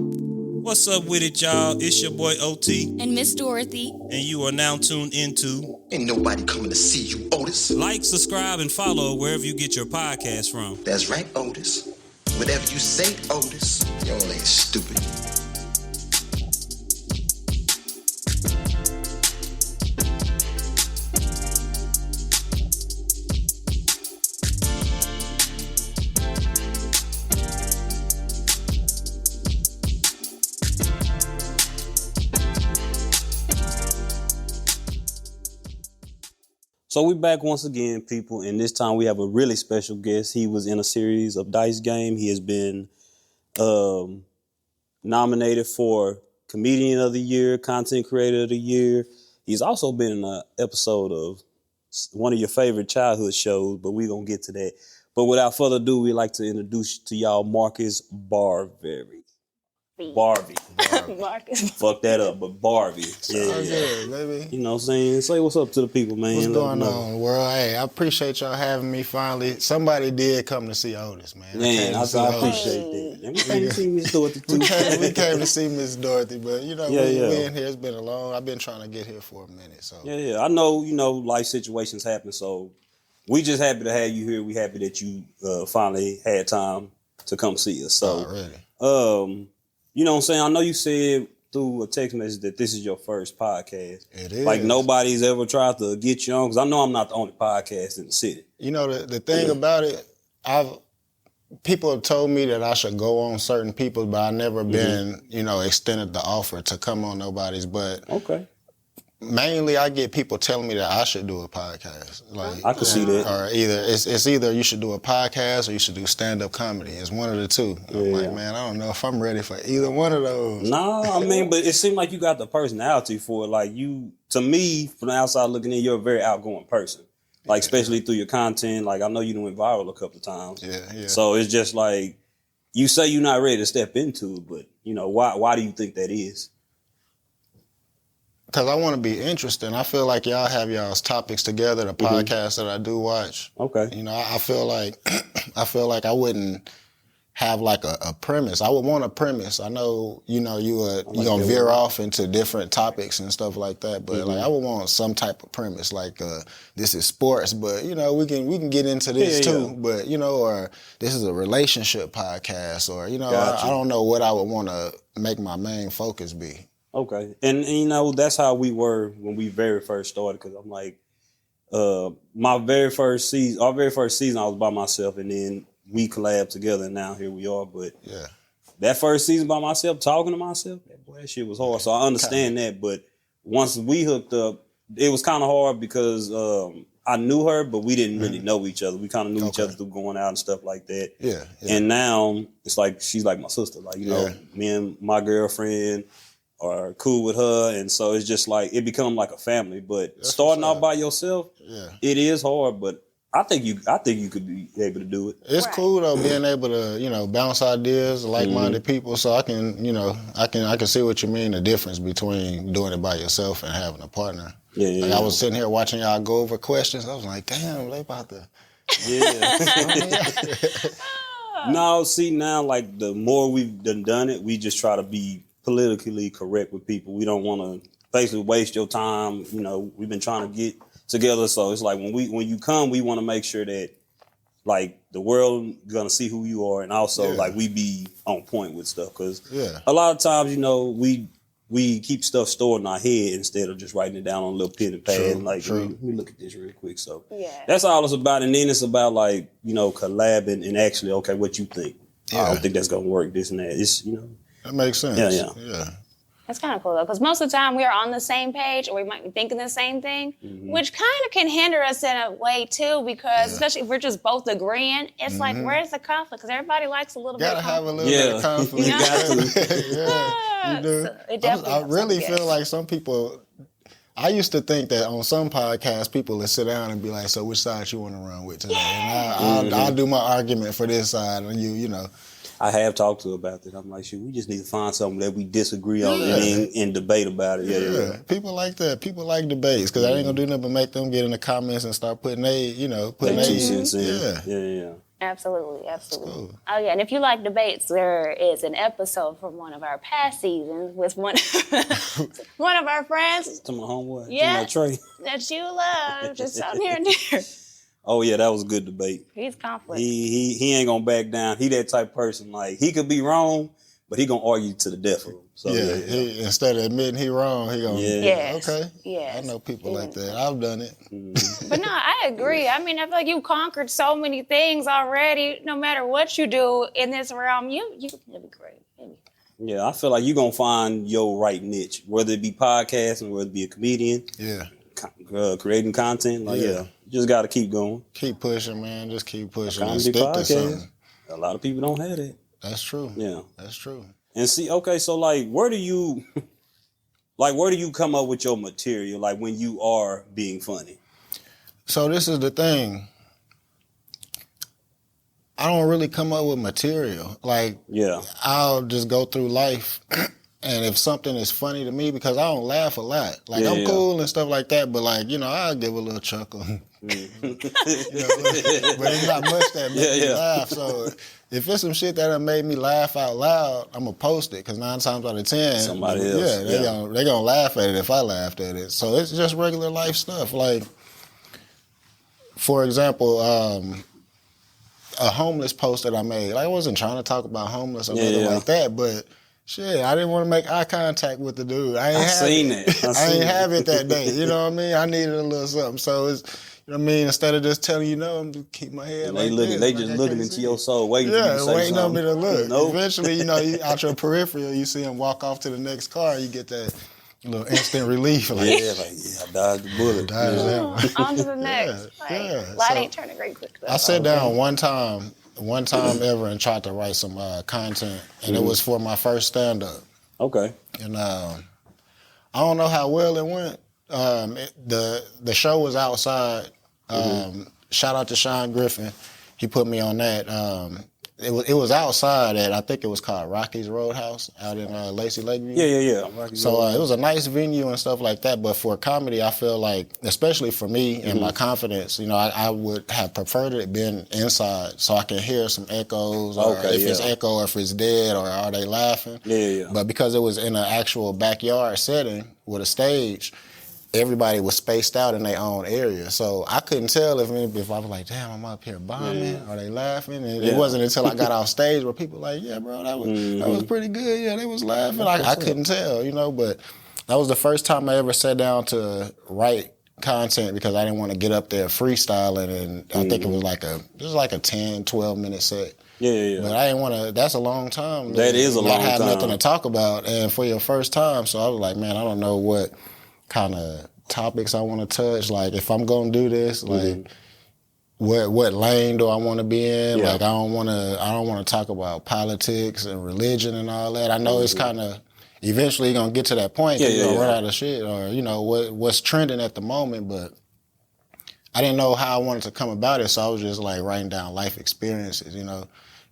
What's up with it, y'all? It's your boy OT. And Miss Dorothy. And you are now tuned into Ain't nobody coming to see you, Otis. Like, subscribe, and follow wherever you get your podcast from. That's right, Otis. Whatever you say, Otis, y'all ain't stupid. So we back once again, people, and this time we have a really special guest. He was in a series of Dice Game. He has been nominated for Comedian of the Year, Content Creator of the Year. He's also been in an episode of one of your favorite childhood shows, but we're going to get to that. But without further ado, we'd like to introduce to y'all Marcus Barvey. Barvey. Marcus. Fuck that up, but Barvey. Yeah, baby. You know what I'm saying? Say what's up to the people, man. What's going on, world? Hey, I appreciate y'all having me finally. Somebody did come to see Otis, man. Man, I appreciate that. And we came to see Miss Dorothy, too. we came to see Miss Dorothy, but, you know, we in here. It's been I've been trying to get here for a minute, so. Yeah. I know, life situations happen, so we just happy to have you here. We happy that you finally had time to come see us. So, Already. You know what I'm saying? I know you said through a text message that this is your first podcast. It is. Like nobody's ever tried to get you on, because I know I'm not the only podcast in the city. You know, the thing about it, people have told me that I should go on certain people, but I've never been, extended the offer to come on nobody's. But okay. Mainly, I get people telling me that I should do a podcast. Like I can see that. Or it's either you should do a podcast or you should do stand-up comedy. It's one of the two. I'm like, man, I don't know if I'm ready for either one of those. Nah, I mean, but it seemed like you got the personality for it. Like to me, from the outside looking in, you're a very outgoing person. Like, especially through your content. Like, I know you went viral a couple of times. Yeah. So it's just like, you say you're not ready to step into it, but, why do you think that is? Because I want to be interesting. I feel like y'all have y'all's topics together, the podcasts that I do watch. Okay. I feel like I wouldn't have like a premise. I would want a premise. I know, you're going to veer off into different topics and stuff like that, but like I would want some type of premise, like this is sports, but we can get into this too, but or this is a relationship podcast, or I don't know what I would want to make my main focus be. Okay. And that's how we were when we very first started, because I'm like, our very first season, I was by myself, and then we collabed together, and now here we are. But that first season by myself, talking to myself, that shit was hard. So I understand that. But once we hooked up, it was kind of hard because I knew her, but we didn't really know each other. We kind of knew each other through going out and stuff like that. Yeah. And now it's like she's like my sister. Like, me and my girlfriend are cool with her, and so it's just like it become like a family. But that's starting out by yourself, it is hard. But I think you could be able to do it. It's cool though, being able to bounce ideas, like-minded people. So I can I can see what you mean. The difference between doing it by yourself and having a partner. I was sitting here watching y'all go over questions. I was like, damn, they about to. No, see now, like the more we've done it, we just try to be politically correct with people. We don't want to basically waste your time. We've been trying to get together, so it's like when you come, we want to make sure that like the world gonna see who you are, and also like we be on point with stuff, because a lot of times we keep stuff stored in our head instead of just writing it down on a little pen and pad. Let me look at this real quick. So that's all it's about, and then it's about like collabing and actually what you think. I don't think that's gonna work. This and that. It's That makes sense. Yeah. That's kind of cool, though, because most of the time we are on the same page, or we might be thinking the same thing, which kind of can hinder us in a way, too, because especially if we're just both agreeing, it's like, where's the conflict? Because everybody likes a little bit of conflict. Gotta have a little bit of conflict. You got to. You do. So it definitely I really feel like some people, I used to think that on some podcasts, people would sit down and be like, so which side you want to run with today? And I'll do my argument for this side, and you know. I have talked to her about that. I'm like, shit, we just need to find something that we disagree on and debate about it. Yeah. People like that. People like debates, because I ain't gonna do nothing but make them get in the comments and start putting their 2 cents in. Yeah. Absolutely, absolutely. Cool. Oh yeah, and if you like debates, there is an episode from one of our past seasons with one one of our friends. To my homeboy. Yeah, To my Trey. that you love, just out here and there. Oh yeah, that was a good debate. He's conflict. He ain't gonna back down. He that type of person. Like he could be wrong, but he gonna argue to the death of him. So He, instead of admitting he wrong, he gonna okay. Yes. I know people like that. I've done it. But no, I agree. I mean, I feel like you conquered so many things already. No matter what you do in this realm, you'll be great. Yeah, I feel like you're gonna find your right niche, whether it be podcasting, whether it be a comedian. Yeah. Creating content. Like you just gotta keep going. Keep pushing, man. Just keep pushing. And Comedy stick to podcast. something. A lot of people don't have that. That's true. Yeah. That's true. And see, okay, so like where do you come up with your material, like when you are being funny? So this is the thing. I don't really come up with material. Like, I'll just go through life, and if something is funny to me, because I don't laugh a lot. Like, I'm cool and stuff like that, but like, I'll give a little chuckle. But it's not much that makes me laugh. So if it's some shit that done made me laugh out loud, I'm gonna post it, because 9 times out of 10, somebody else, they gonna laugh at it if I laughed at it. So it's just regular life stuff. Like, for example, a homeless post that I made. Like, I wasn't trying to talk about homeless or nothing like that, but shit, I didn't want to make eye contact with the dude. I ain't have it that day. You know what I mean? I needed a little something. So it's, you know what I mean? Instead of just telling you I'm just keep my head like this. They just looking into your soul, waiting for you to say waiting something. on me to look. Nope. Eventually, you out your peripheral, you see him walk off to the next car, you get that little instant relief. Like, I dodged the bullet. On to the next. Light ain't turning great quick though. I sat down one time ever and tried to write some content, and it was for my first stand-up. Okay. And I don't know how well it went. The show was outside. Shout out to Sean Griffin. He put me on that. It was outside at, I think it was called Rocky's Roadhouse out in Lacey Lakeview. Yeah. So it was a nice venue and stuff like that. But for comedy, I feel like, especially for me and my confidence, I would have preferred it being inside, so I can hear some echoes, or if it's echo, or if it's dead, or are they laughing. Yeah. But because it was in an actual backyard setting with a stage, everybody was spaced out in their own area. So I couldn't tell if I was like, damn, I'm up here bombing. Are they laughing? And it wasn't until I got off stage where people were like, yeah, bro, that was pretty good. Yeah, they was laughing. I couldn't tell, but that was the first time I ever sat down to write content, because I didn't want to get up there freestyling. And I think it was like a 10, 12-minute set. Yeah. But I didn't want to, that's a long time. That is a long time. I had nothing to talk about. And for your first time, so I was like, man, I don't know what kind of topics I want to touch. Like, if I'm gonna do this, like, what lane do I want to be in? Like, I don't want to talk about politics and religion and all that. I know it's kind of eventually gonna get to that point. You're gonna run out of shit, or what's trending at the moment. But I didn't know how I wanted to come about it, so I was just like writing down life experiences,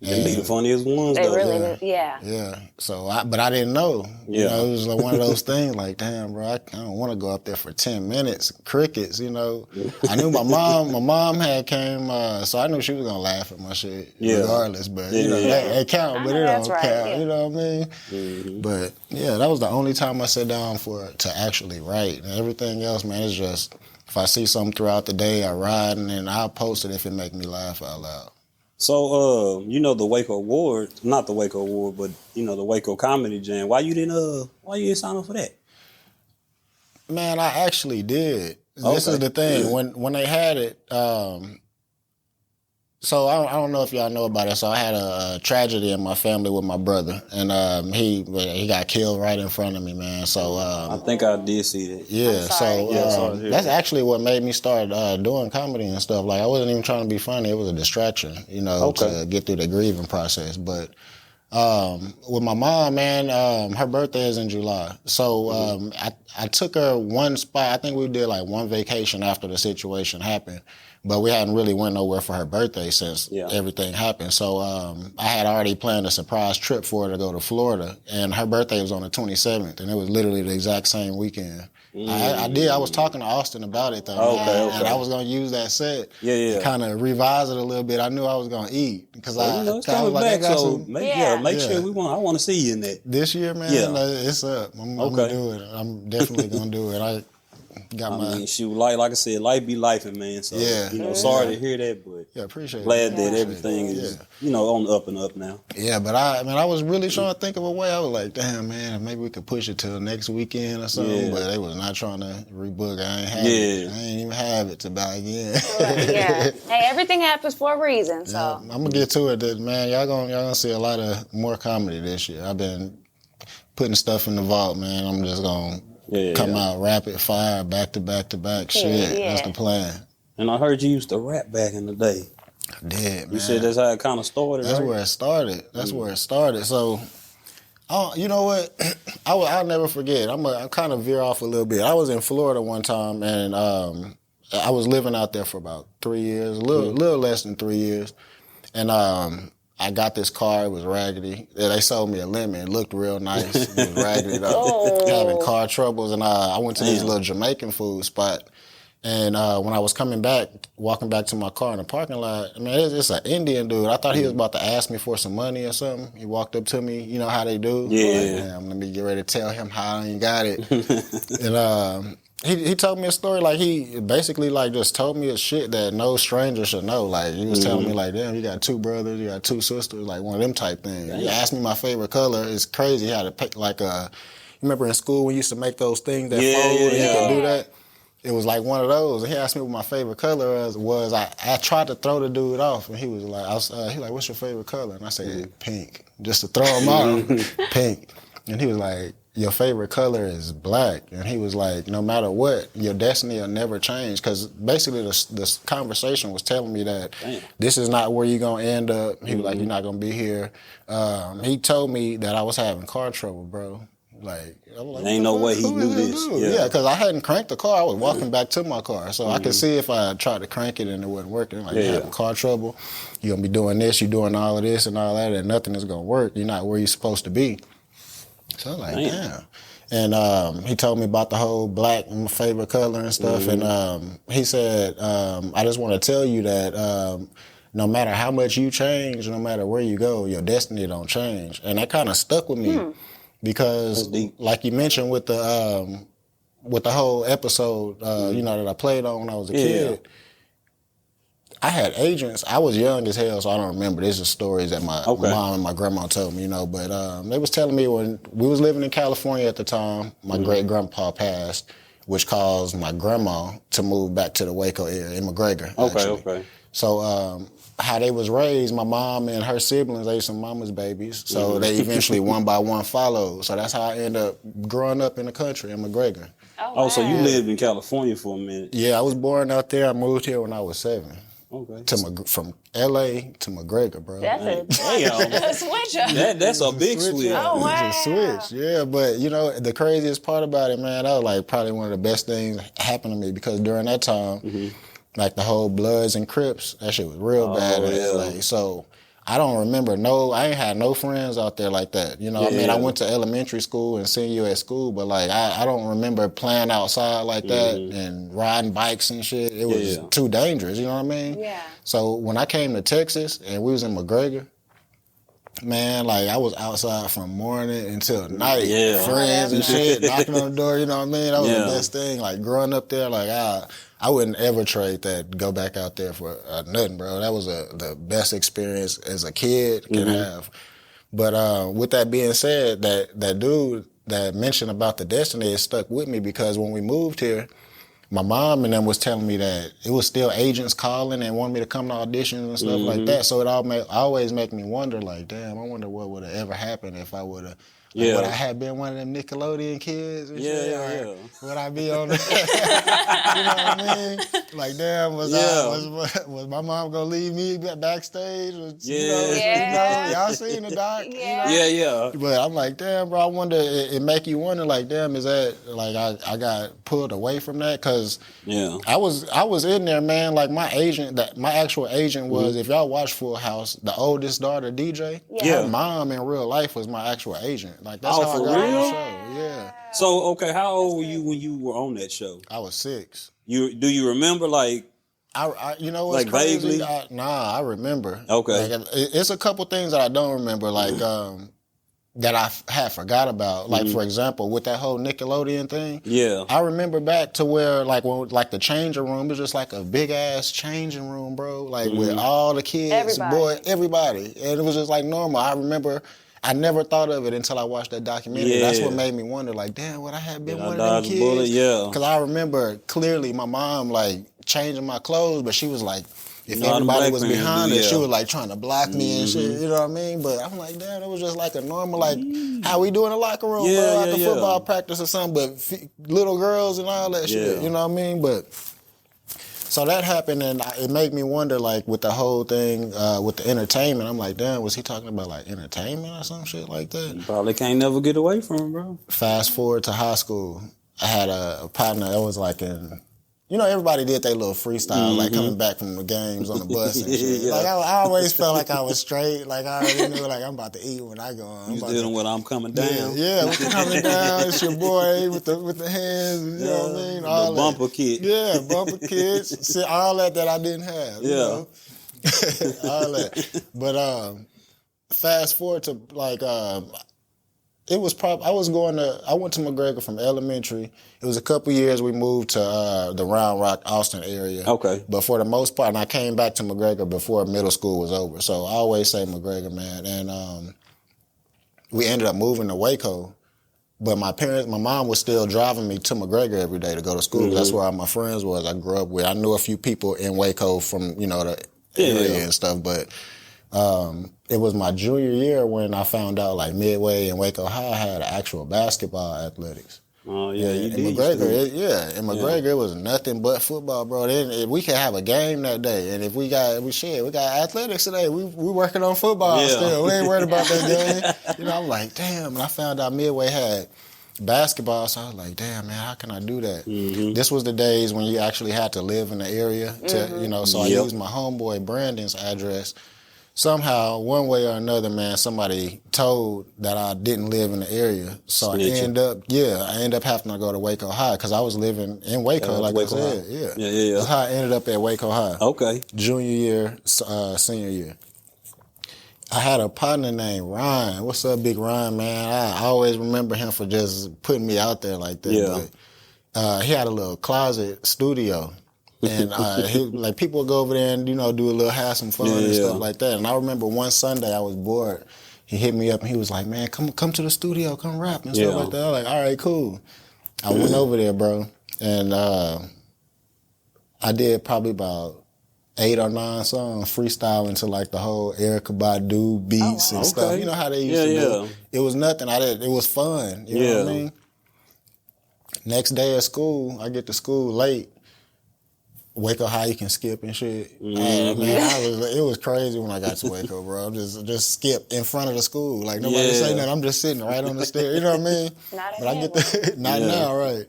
They be the funniest ones, they though. Really, Yeah. So, but I didn't know. It was like one of those things. Like, damn, bro, I don't want to go up there for 10 minutes. Crickets, I knew my mom had came, so I knew she was gonna laugh at my shit regardless. But that count, but it don't count. Yeah. You know what I mean? Mm-hmm. But that was the only time I sat down to actually write. And everything else, man, is just if I see something throughout the day, I ride, and then I'll post it if it make me laugh out loud. So, the Waco Award, not the Waco Award, but, the Waco Comedy Jam, why you didn't sign up for that? Man, I actually did. Okay. This is the thing. When they had it, so I don't know if y'all know about it. So I had a tragedy in my family with my brother, and he got killed right in front of me, man. So I think I did see that. Yeah. So that's actually what made me start doing comedy and stuff. Like, I wasn't even trying to be funny; it was a distraction, to get through the grieving process. But with my mom, man, her birthday is in July. So I took her one spot. I think we did like one vacation after the situation happened. But we hadn't really went nowhere for her birthday since everything happened. So I had already planned a surprise trip for her to go to Florida. And her birthday was on the 27th. And it was literally the exact same weekend. I was talking to Austin about it, though. Okay. And I was going to use that set to kind of revise it a little bit. I knew I was going to eat. Because it's coming back, so make sure I want to see you in that. This year, man, it's up. I'm going to do it. I'm definitely going to do it. Like I said, life be lifing, man. So, sorry to hear that, but appreciate glad that everything is, on the up and up now. Yeah, but I was really trying to think of a way. I was like, damn, man, maybe we could push it till next weekend or something. Yeah. But they was not trying to rebook. I ain't even have it to buy again. Hey, everything happens for a reason. So I'm gonna get to it, man. Y'all gonna see a lot of more comedy this year. I've been putting stuff in the vault, man. I'm just gonna come out rapid fire, back to back to back. Shit, that's the plan. And I heard you used to rap back in the day. I did, man. You said that's how it kind of started. That's where it started. That's where it started. So, you know what? I'll never forget. I kind of veer off a little bit. I was in Florida one time, and I was living out there for about 3 years, a little less than 3 years, and I got this car. It was raggedy. They sold me a lemon. It looked real nice. It was raggedy though. Having car troubles, and I went to this little Jamaican food spot. And when I was walking back to my car in the parking lot, I mean, it's an Indian dude. I thought he was about to ask me for some money or something. He walked up to me, you know how they do? Yeah. Like, let me get ready to tell him how I ain't got it. And he told me a story, like he basically like just told me a shit that no stranger should know. Like he was telling me like, damn, you got 2 brothers, you got 2 sisters, like one of them type things. He asked me my favorite color. It's crazy. He had to pick like you remember in school we used to make those things that fold and you could do that? It was like one of those. And he asked me what my favorite color was. I tried to throw the dude off, and he was like, what's your favorite color? And I said, pink, just to throw him off, pink. And he was like, your favorite color is black. And he was like, no matter what, your destiny will never change. Because basically this conversation was telling me that this is not where you're going to end up. He was like, you're not going to be here. He told me that I was having car trouble, bro. Like, ain't no way he knew this. Yeah, because I hadn't cranked the car. I was walking back to my car. So I could see if I tried to crank it and it wasn't working. Like, you're having car trouble. You're going to be doing this. You're doing all of this and all that, and nothing is going to work. You're not where you're supposed to be. So I'm like, damn. And he told me about the whole black, my favorite color and stuff. And he said, I just want to tell you that no matter how much you change, no matter where you go, your destiny don't change. And that kind of stuck with me. Because, like you mentioned with the whole episode, that I played on when I was a kid, I had agents. I was young as hell, so I don't remember. These are stories that my mom and my grandma told me, But they was telling me when we was living in California at the time, my great-grandpa passed, which caused my grandma to move back to the Waco area in McGregor. Okay. So how they was raised, my mom and her siblings, they some mama's babies. So they eventually one by one followed. So that's how I ended up growing up in the country in McGregor. Oh, so you lived in California for a minute. Yeah, I was born out there. I moved here when I was 7. Okay. From L.A. to McGregor, bro. That's a switch up. That's a big switch. Oh, wow. It's a switch, yeah. But, the craziest part about it, man, that was like probably one of the best things that happened to me because during that time, like the whole Bloods and Crips, that shit was real bad in LA. So I don't remember I ain't had no friends out there like that. I went to elementary school and senior at school, but like I don't remember playing outside like that and riding bikes and shit. It was too dangerous, you know what I mean? Yeah. So when I came to Texas and we was in McGregor, man, like I was outside from morning until night. Yeah. Friends and shit, knocking on the door, you know what I mean? That was the best thing. Like growing up there, like I wouldn't ever trade that, go back out there for nothing, bro. That was the best experience as a kid can have. But with that being said, that dude that mentioned about the destiny, it stuck with me because when we moved here, my mom and them was telling me that it was still agents calling and wanting me to come to auditions and stuff like that. So it always make me wonder, like, damn, I wonder what would have ever happened if I would have Like, would I have been one of them Nickelodeon kids? And shit? Yeah. Would I be on the, you know what I mean? Like, damn, was my mom gonna leave me backstage? Y'all seen the doc? Yeah. But I'm like, damn, bro, I wonder, it make you wonder, like, damn, is that, like, I got pulled away from that? Because I was in there, man, like, my actual agent was, if y'all watch Full House, the oldest daughter, DJ, her mom in real life was my actual agent. Like, that's how I got on the show. Yeah. So, okay, how old were you when you were on that show? I was 6. Do you remember, like, I you know what's like crazy? vaguely? I remember. Okay. Like, it's a couple things that I don't remember, like, that I had forgot about. Like, for example, with that whole Nickelodeon thing. Yeah. I remember back to where, like, when the changing room was just like a big-ass changing room, bro. Like, with all the kids, everybody. And it was just, like, normal. I remember I never thought of it until I watched that documentary. Yeah. That's what made me wonder, like, damn, would I have been one of them kids? Bullet, because I remember clearly my mom, like, changing my clothes, but she was like, if everybody was behind her, she was like trying to block me and shit, you know what I mean? But I'm like, damn, it was just like a normal, like, how we do in the locker room, bro, after football practice or something, but little girls and all that shit, you know what I mean? But so that happened, and it made me wonder, like, with the whole thing, with the entertainment, I'm like, damn, was he talking about, like, entertainment or some shit like that? You probably can't never get away from him, bro. Fast forward to high school, I had a partner that was, like, in... You know, everybody did their little freestyle, like coming back from the games on the bus and shit. Like, I always felt like I was straight. Like, I already knew, like, I'm about to eat when I go. You dealing with I'm coming down. Yeah, with the coming down. It's your boy with the hands, you know what I mean? All the bumper kit. Yeah, bumper kits. All that I didn't have, you know? All that. But fast forward to, like... It was I went to McGregor from elementary. It was a couple years we moved to the Round Rock, Austin area. Okay. But for the most part, and I came back to McGregor before middle school was over. So I always say McGregor, man. And we ended up moving to Waco. But my mom was still driving me to McGregor every day to go to school. Mm-hmm. That's where all my friends was. I grew up with. I knew a few people in Waco from, the area and stuff, but... it was my junior year when I found out, like, Midway and Waco High had actual basketball athletics. Oh, yeah, you did. In McGregor, it was nothing but football, bro. Then we could have a game that day, and if we got athletics today, we working on football still. We ain't worried about that game. I'm like, damn. And I found out Midway had basketball, so I was like, damn, man, how can I do that? Mm-hmm. This was the days when you actually had to live in the area to, so I used my homeboy Brandon's address. Somehow, one way or another, man, somebody told that I didn't live in the area. So I end up having to go to Waco High because I was living in Waco, like Waco I said. Yeah. That's how I ended up at Waco High. Okay. Junior year, senior year. I had a partner named Ryan. What's up, Big Ryan, man? I always remember him for just putting me out there like that. Yeah. But, he had a little closet studio. And people would go over there and, do a little, have some fun and stuff like that. And I remember one Sunday I was bored. He hit me up and he was like, man, come to the studio, come rap and stuff like that. I was like, all right, cool. I went over there, bro. And I did probably about 8 or 9 songs freestyling to like the whole Erykah Badu beats and stuff. You know how they used to do. It was nothing. It was fun. You know what I mean? Next day at school, I get to school late. Waco High, you can skip and shit. Mm-hmm. Man, it was crazy when I got to Waco, bro. I'm just skip in front of the school. Like, nobody say nothing. I'm just sitting right on the stairs. You know what I mean? Not now, right.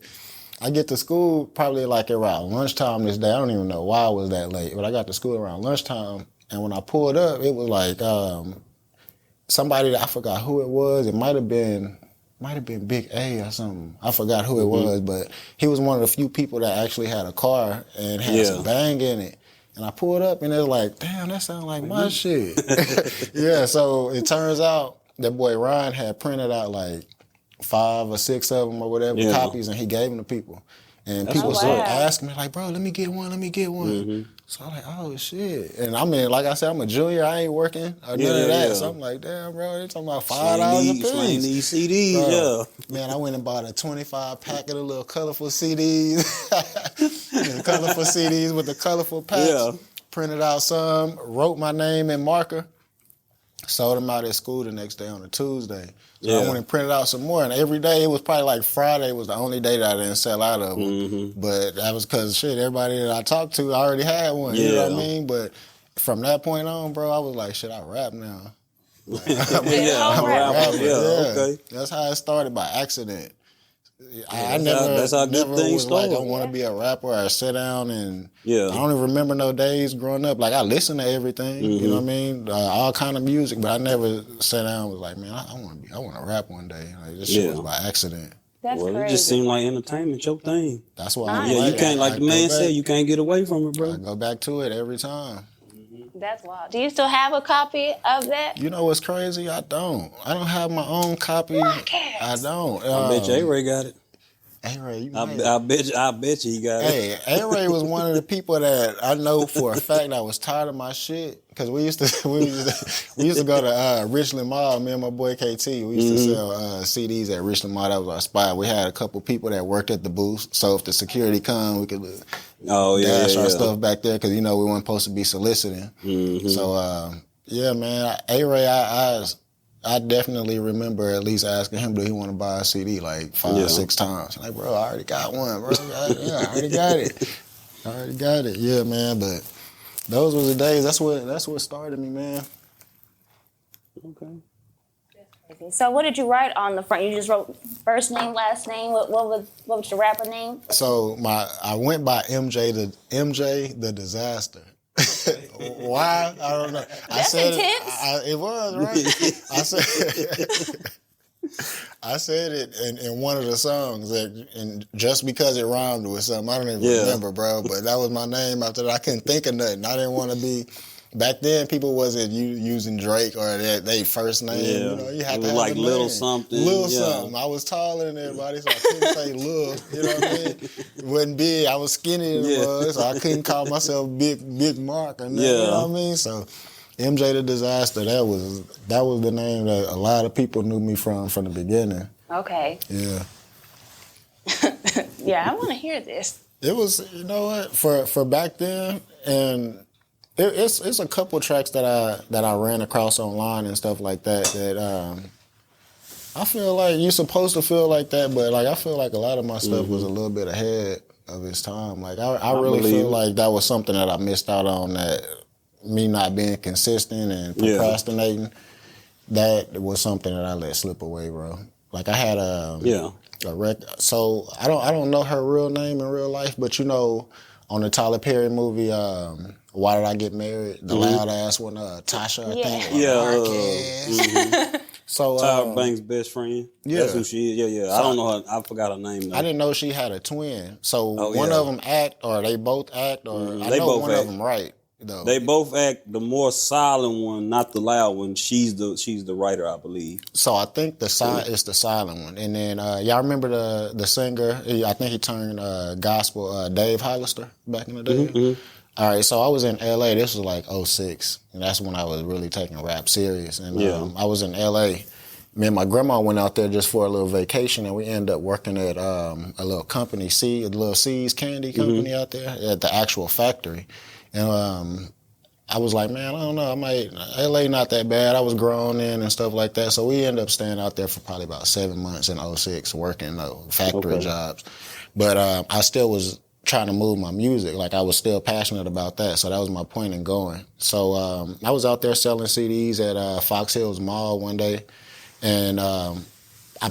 I get to school probably like around lunchtime this day. I don't even know why I was that late, but I got to school around lunchtime. And when I pulled up, it was like somebody that I forgot who it was. It might have been Big A or something. I forgot who it was, but he was one of the few people that actually had a car and had some bang in it. And I pulled up and it was like, damn, that sounds like my shit. So it turns out that boy Ryan had printed out like 5 or 6 of them or whatever copies, and he gave them to people. And people started asking me, like, bro, let me get one. Mm-hmm. So I'm like, oh, shit. And I mean, like I said, I'm a junior. I ain't working or none of that. So I'm like, damn, bro, they're talking about $5 a piece. Slang these CDs, bro, man, I went and bought a 25 pack of the little colorful CDs. Colorful CDs with the colorful packs. Yeah. Printed out some, wrote my name in marker. Sold them out at school the next day on a Tuesday. So I went and printed out some more. And every day, it was probably like Friday was the only day that I didn't sell out of them. Mm-hmm. But that was because, shit, everybody that I talked to already had one. You know what I mean? But from that point on, bro, I was like, shit, I rap now. Like, I'm a rapper. Okay. That's how it started, by accident. I never was like, I want to be a rapper or sit down and I don't even remember no days growing up. Like, I listened to everything, you know what I mean? All kind of music, but I never sat down and was like, man, I want to rap one day. Like, this shit was by accident. That's crazy. It just seemed like entertainment, your thing. That's why you can't, like the man said, you can't get away from it, bro. I go back to it every time. That's wild. Do you still have a copy of that? You know what's crazy? I don't have my own copy. I don't. I bet you A-Ray got it. A-Ray, you I bet you he got it. Hey, A-Ray was one of the people that I know for a fact I was tired of my shit. Because we used to go to Richland Mall, me and my boy KT. We used to sell CDs at Richland Mall. That was our spot. We had a couple people that worked at the booth. So if the security come, we could dash our stuff back there because, we weren't supposed to be soliciting. Mm-hmm. So, man, A-Ray, I definitely remember at least asking him, do he want to buy a CD like 5 or 6 times? Like, bro, I already got one, bro. I already got it. Yeah, man, but those were the days. That's what started me, man. Okay. So what did you write on the front? You just wrote first name, last name. What was your rapper name? So I went by MJ the Disaster. Why? I don't know. That's intense. It was, right? I said it in one of the songs, and just because it rhymed with something, I don't even remember, bro. But that was my name. After that, I couldn't think of nothing. I didn't want to be. Back then, people wasn't using Drake or they first name. Yeah. You had to have like Little something. Little something. I was taller than everybody, so I couldn't say Lil. You know what I mean? Wasn't big. I was skinny than was, so I couldn't call myself Big Mark or nothing. You know what I mean? So MJ the Disaster, that was the name that a lot of people knew me from the beginning. Okay. Yeah. Yeah, I want to hear this. It was, you know what, for back then, and it's a couple tracks that I ran across online and stuff like that I feel like you're supposed to feel like that, but like I feel like a lot of my stuff was a little bit ahead of its time. Like I really feel like that was something that I missed out on, that me not being consistent and procrastinating, that was something that I let slip away, bro. Like I had a record. So I don't know her real name in real life, but on the Tyler Perry movie, Why Did I Get Married? The loud ass one, Tasha, I think. So Tyra Banks' best friend. Yeah, that's who she is. Yeah. So I don't know her. I forgot her name though. I didn't know she had a twin. So one of them act, or they both act, or I they know both one act. of them right. Though. They both act. The more silent one, not the loud one. She's the writer, I believe. So I think it's the silent one. And then y'all remember the singer? I think he turned gospel. Dave Hollister back in the day. Mm-hmm. All right, so I was in L.A. This was like 2006, and that's when I was really taking rap serious. And I was in L.A. Me and my grandma went out there just for a little vacation, and we ended up working at a little company, a little C's candy company out there at the actual factory. And I was like, man, I don't know, LA not that bad. I was grown in and stuff like that. So we ended up staying out there for probably about 7 months in 2006 working factory jobs. But I still was trying to move my music. Like I was still passionate about that. So that was my point in going. So I was out there selling CDs at Fox Hills Mall one day. And I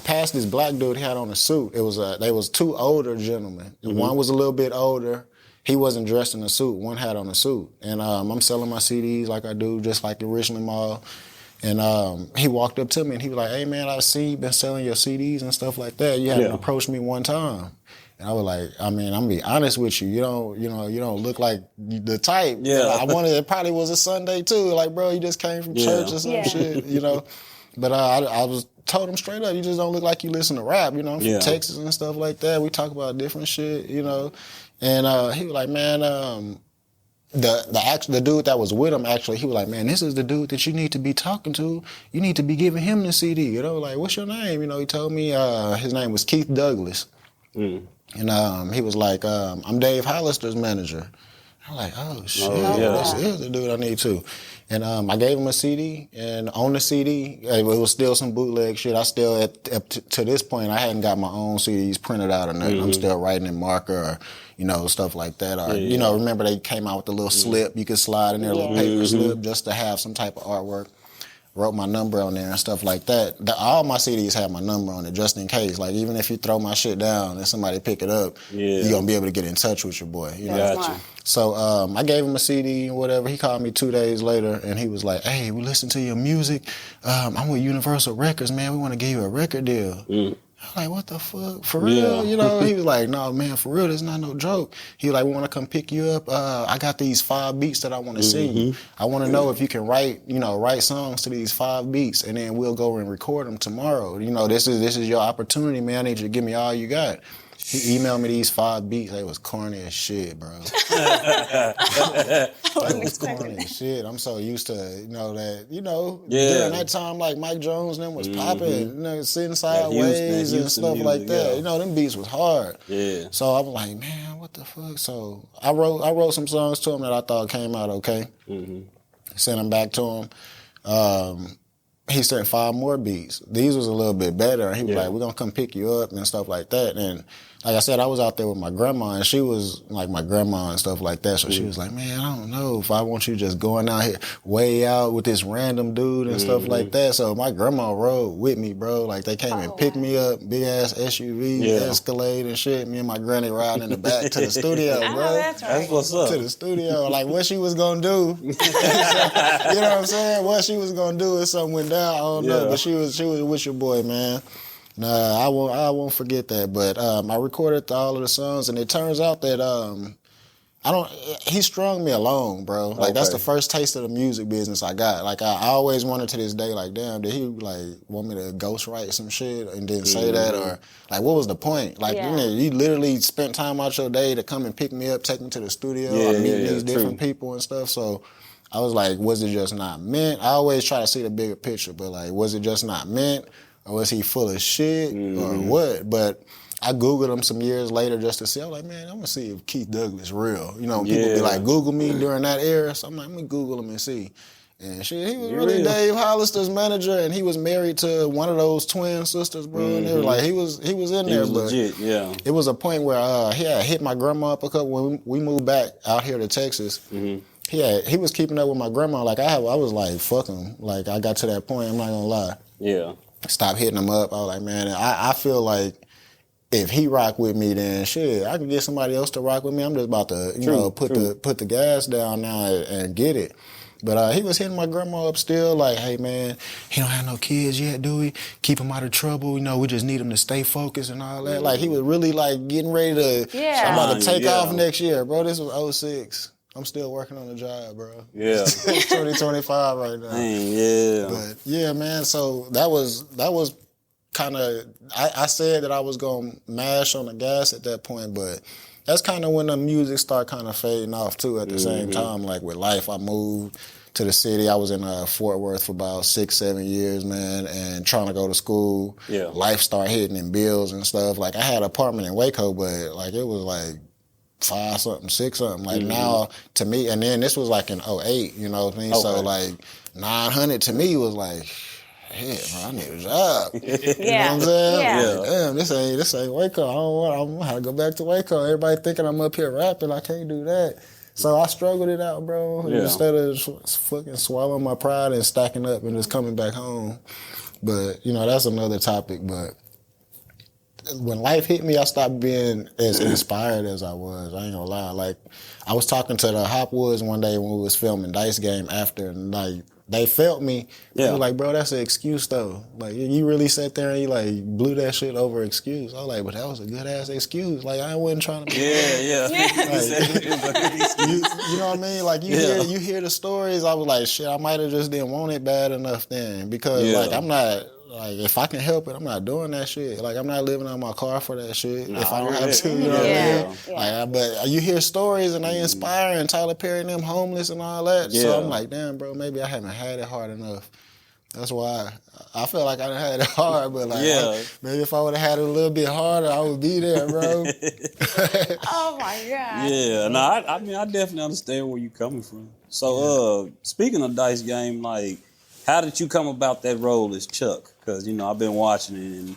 passed this black dude. He had on a suit. They was 2 older gentlemen. One was a little bit older. He wasn't dressed in a suit. One had on a suit. And I'm selling my CDs like I do, just like the Richland Mall. And he walked up to me and he was like, hey, man, I see you've been selling your CDs and stuff like that. You haven't approached me one time. And I was like, I mean, I'm gonna be honest with you. You don't look like the type. Yeah. It probably was a Sunday too. Like, bro, you just came from church or some shit, But I was told him straight up, you just don't look like you listen to rap, I'm from Texas and stuff like that. We talk about different shit, And he was like, man, the dude that was with him, actually, he was like, man, this is the dude that you need to be talking to. You need to be giving him the CD, like, what's your name? He told me his name was Keith Douglas. And he was like, I'm Dave Hollister's manager. I'm like, oh shit, this is the dude I need to. And I gave him a CD, and on the CD, it was still some bootleg shit. I still, to this point, I hadn't got my own CDs printed out or nothing. I'm still writing in marker or, you know, stuff like that. Or, you know, remember they came out with the little slip. You could slide in there, a little paper slip, just to have some type of artwork. Wrote my number on there and stuff like that. All my CDs have my number on it, just in case. Like, even if you throw my shit down and somebody pick it up, you're going to be able to get in touch with your boy. You know? Gotcha. So I gave him a CD and whatever. He called me 2 days later, and he was like, hey, we listen to your music. I'm with Universal Records, man. We want to give you a record deal. I'm like, what the fuck? For real? You know, he was like, no, man, for real, this not no joke. He was like, we want to come pick you up. I got these 5 beats that I want to sing. I want to know if you can write songs to these 5 beats, and then we'll go and record them tomorrow. You know, this is your opportunity, man. I need you to give me all you got. He emailed me these 5 beats. They was corny as shit, bro. They was corny as shit. I'm so used to, during that time, like Mike Jones and them was popping, Sitting Sideways and stuff like that. You know, them beats was hard. Yeah. So I was like, man, what the fuck? So I wrote some songs to him that I thought came out okay. Sent them back to him. He sent 5 more beats. These was a little bit better. He was like, we're going to come pick you up and stuff like that. And like I said, I was out there with my grandma, and she was like my grandma and stuff like that. So she was like, man, I don't know if I want you just going out here way out with this random dude and stuff like that. So my grandma rode with me, bro. Like, they came and picked me up, big-ass SUV, Escalade and shit. Me and my granny riding in the back to the studio, bro. That's what's up. To the studio. Like, what she was going to do, you know what I'm saying? What she was going to do if something went down, I don't know. But she was with your boy, man. Nah, I won't forget that. But I recorded all of the songs, and it turns out that he strung me along, bro. Like, that's the first taste of the music business I got. Like, I always wanted to this day, like, damn, did he, like, want me to ghostwrite some shit and then say that? Or, like, what was the point? Like, you literally spent time out your day to come and pick me up, take me to the studio, meet these different people and stuff. So I was like, was it just not meant? I always try to see the bigger picture, but, like, was it just not meant? Or was he full of shit or what? But I Googled him some years later just to see. I was like, man, I'm going to see if Keith Douglas real. You know, people be like, Google me during that era. So I'm like, I'm going to Google him and see. And shit, he was really Dave Hollister's manager, and he was married to one of those twin sisters, bro. And they were like, he was in there, but legit, it was a point where he had hit my grandma up a couple when we moved back out here to Texas. He was keeping up with my grandma. Like, I was like, fuck him. Like, I got to that point, I'm not going to lie. Yeah. Stop hitting him up. I was like, man, I feel like if he rock with me, then shit, I can get somebody else to rock with me. I'm just about to, put the gas down now and get it. But he was hitting my grandma up still, like, hey, man, he don't have no kids yet, do we? Keep him out of trouble. You know, we just need him to stay focused and all that. Like, he was really, like, getting ready to, I'm about to take off next year. Bro, this was 06. I'm still working on the job, bro. Yeah. 2025 right now. Dang, But yeah, man, so that was kind of, I said that I was going to mash on the gas at that point, but that's kind of when the music started kind of fading off too at the same time. Like with life, I moved to the city. I was in Fort Worth for about 6-7 years, man, and trying to go to school. Yeah. Life started hitting in bills and stuff. Like, I had an apartment in Waco, but like it was like 5-something, 6-something. Like now, to me, and then this was like in 08, you know what I mean? Okay. So like 900 to me was like, shit, man, I need a job. You know what I'm saying? Yeah. Like, damn, this ain't Waco. I'm gonna have to go back to Waco. Everybody thinking I'm up here rapping. I can't do that. So I struggled it out, bro. Instead of fucking swallowing my pride and stacking up and just coming back home. But, you know, that's another topic. But when life hit me, I stopped being as inspired as I was. I ain't gonna lie. Like, I was talking to the Hopwoods one day when we was filming Dice Game after, and like, they felt me. Yeah. They were like, bro, that's an excuse though. Like, you really sat there and you like blew that shit over excuse. I was like, but that was a good ass excuse. Like, I wasn't trying to be like, you know what I mean? Like, you hear the stories. I was like, shit, I might have just didn't want it bad enough then, because like, I'm not. Like, if I can help it, I'm not doing that shit. Like, I'm not living on my car for that shit if I don't have to, you know what I mean? Yeah. Like, but you hear stories and they inspire, and Tyler Perry and them homeless and all that. Yeah. So I'm like, damn, bro, maybe I haven't had it hard enough. That's why I feel like I done had it hard, but like maybe if I would have had it a little bit harder, I would be there, bro. Oh my God. Yeah, no, I mean I definitely understand where you coming from. So speaking of Dice Game, like how did you come about that role as Chuck? Because I've been watching it and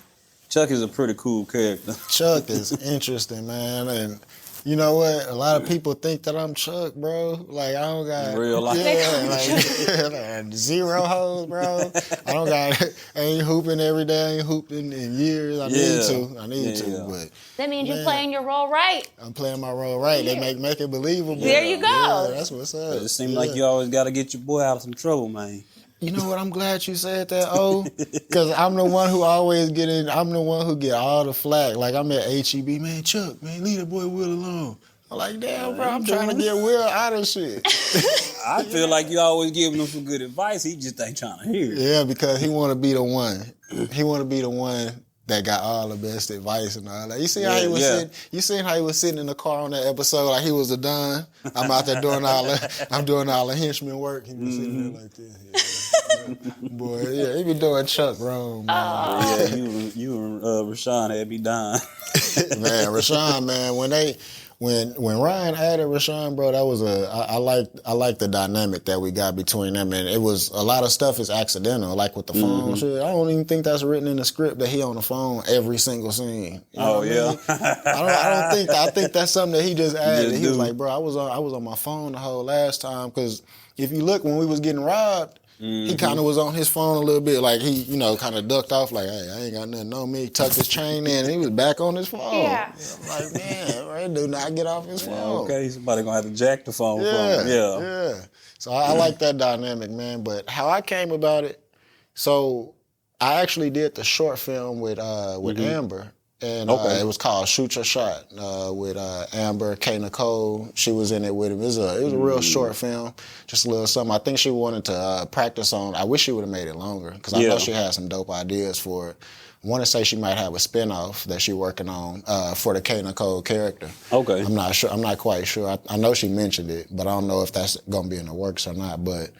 Chuck is a pretty cool character. Chuck is interesting, man, and you know what? A lot of people think that I'm Chuck, bro. Like, I don't got... Real life. Yeah, like, zero hoes, bro. I don't got... I ain't hooping every day. I ain't hooping in years. I need to, but... That means you're playing your role right. I'm playing my role right. Yeah. They make it believable. There you go. Yeah, that's what's up. It seems like you always got to get your boy out of some trouble, man. You know what? I'm glad you said that, because I'm the one who always I'm the one who get all the flack. Like, I'm at HEB, man, Chuck, man, leave that boy Will alone. I'm like, damn, bro, I'm trying to get Will out of shit. I feel like you always giving him some good advice. He just ain't trying to hear it. Yeah, because he want to be the one. He want to be the one that got all the best advice and all that. You see how he was sitting? You seen how he was sitting in the car on that episode like he was a Don? I'm out there doing all the henchman work. He was sitting there like this. Yeah. Boy, he be doing Chuck wrong, man. Yeah, you and Rashawn had me dying. Man, Rashawn, man, when Ryan added Rashawn, bro, that was I like the dynamic that we got between them, and it was a lot of stuff is accidental, like with the phone shit. I don't even think that's written in the script that he on the phone every single scene. You know I think that's something that he just added. He was like, bro, I was on my phone the whole last time, because if you look when we was getting robbed, he kind of was on his phone a little bit, like he, kind of ducked off, like, hey, I ain't got nothing on me. He tucked his chain in, and he was back on his phone. Yeah. I'm like, man, right, do not get off his phone. Okay, somebody gonna have to jack the phone from him. Yeah. So I like that dynamic, man. But how I came about it, so I actually did the short film with Amber. And it was called Shoot Your Shot with Amber, K. Nicole. She was in it with him. It was a real short film, just a little something. I think she wanted to practice on. I wish she would have made it longer, because I know she had some dope ideas for it. I want to say she might have a spinoff that she's working on for the K. Nicole character. Okay. I'm not sure. I'm not quite sure. I know she mentioned it, but I don't know if that's going to be in the works or not. But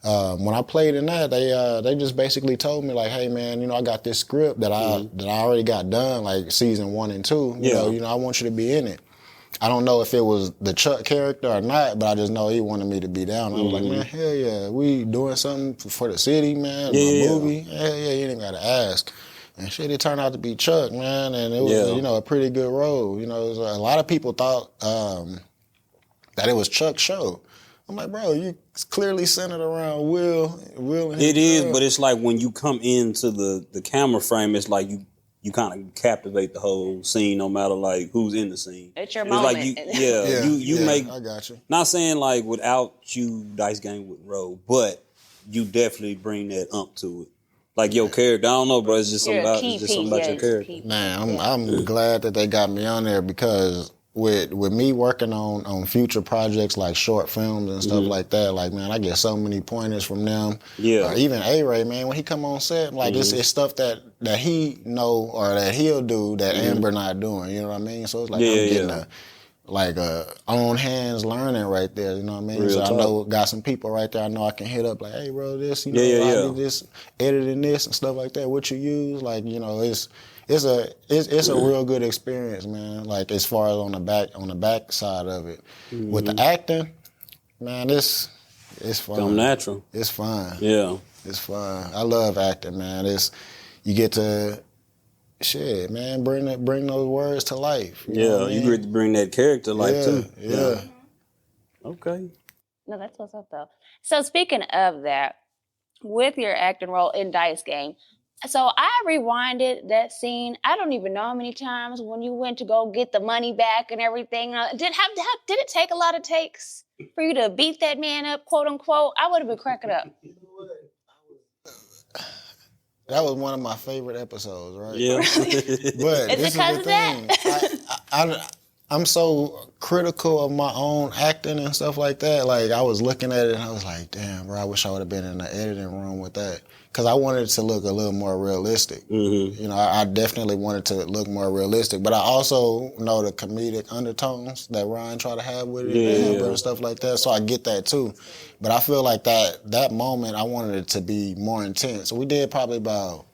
when I played in that, they just basically told me, like, hey man, I got this script that I already got done, like season 1 and 2. You know, I want you to be in it. I don't know if it was the Chuck character or not, but I just know he wanted me to be down. I was like, man, hell yeah, we doing something for the city, man, my movie. Hell yeah, you didn't gotta ask. And shit, it turned out to be Chuck, man, and it was a pretty good role. It was, a lot of people thought that it was Chuck's show. I'm like, bro, you clearly centered around Will and his It is, girl. but it's like when you come into the camera frame, it's like you kind of captivate the whole scene, no matter like who's in the scene. It's your moment. Like you make. I got you. Not saying like without you, Dice Game would roll, but you definitely bring that to it. Like your character, I don't know, bro. It's just something about your character. Man, I'm glad that they got me on there, because with me working on future projects like short films and stuff like that, like, man, I get so many pointers from them. Yeah. Even A-Ray, man, when he come on set, like it's stuff that he know or that he'll do that Amber not doing. You know what I mean? So it's like I'm getting a on hands learning right there. You know what I mean? Real so talk. I know got some people right there. I know I can hit up like, hey, bro, this, I did this, editing this and stuff like that. What you use, like, it's a real good experience, man. Like as far as on the back side of it, with the acting, man, it's fun. Come natural. It's fun. Yeah, it's fun. I love acting, man. You get to shit, man. Bring those words to life. You know what I mean? You get to bring that character to life too. Yeah. Okay. No, that's what's up though. So speaking of that, with your acting role in Dice Game. So I rewinded that scene. I don't even know how many times when you went to go get the money back and everything. Did it take a lot of takes for you to beat that man up, quote unquote? I would have been cracking up. That was one of my favorite episodes, right? Yeah. But Is it because of that? I'm so critical of my own acting and stuff like that. Like, I was looking at it and I was like, damn, bro, I wish I would have been in the editing room with that. Because I wanted it to look a little more realistic. Mm-hmm. You know, I definitely wanted to look more realistic. But I also know the comedic undertones that Ryan tried to have with it and stuff like that. So I get that too. But I feel like that moment, I wanted it to be more intense. So we did probably about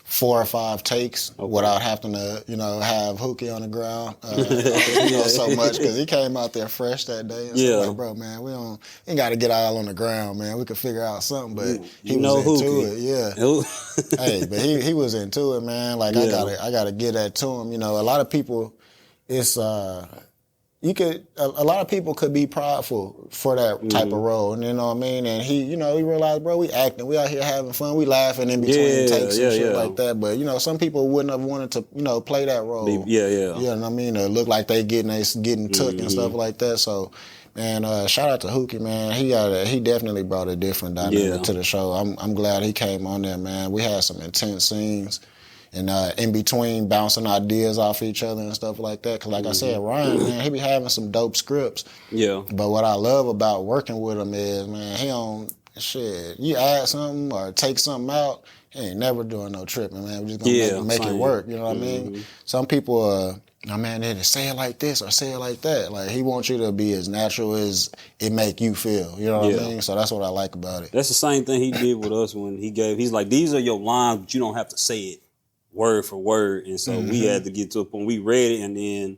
4 or 5 takes without having to, have Hookie on the ground, so much because he came out there fresh that day. And so like, bro, man, we ain't got to get all on the ground, man. We could figure out something, but he was into it, Hey, but he was into it, man. Like I gotta give that to him. A lot of people, it's a lot of people could be prideful for that type of role, and you know what I mean? And he realized, bro, we acting, we out here having fun, we laughing in between takes and shit like that. But, some people wouldn't have wanted to, play that role. You know what I mean? Or look like they getting took and stuff like that. So, man, shout out to Hookie, man. He definitely brought a different dynamic to the show. I'm glad he came on there, man. We had some intense scenes. And in between bouncing ideas off each other and stuff like that. Because like I said, Ryan, man, he be having some dope scripts. Yeah. But what I love about working with him is, man, he don't, you add something or take something out, he ain't never doing no tripping, man. We're just going to make it work, you know what I mean? Some people man, they just say it like this or say it like that. Like, he wants you to be as natural as it make you feel, you know what I mean? So that's what I like about it. That's the same thing he did with us when he's like, these are your lines, but you don't have to say it word for word. And so we had to get to a point, we read it, and then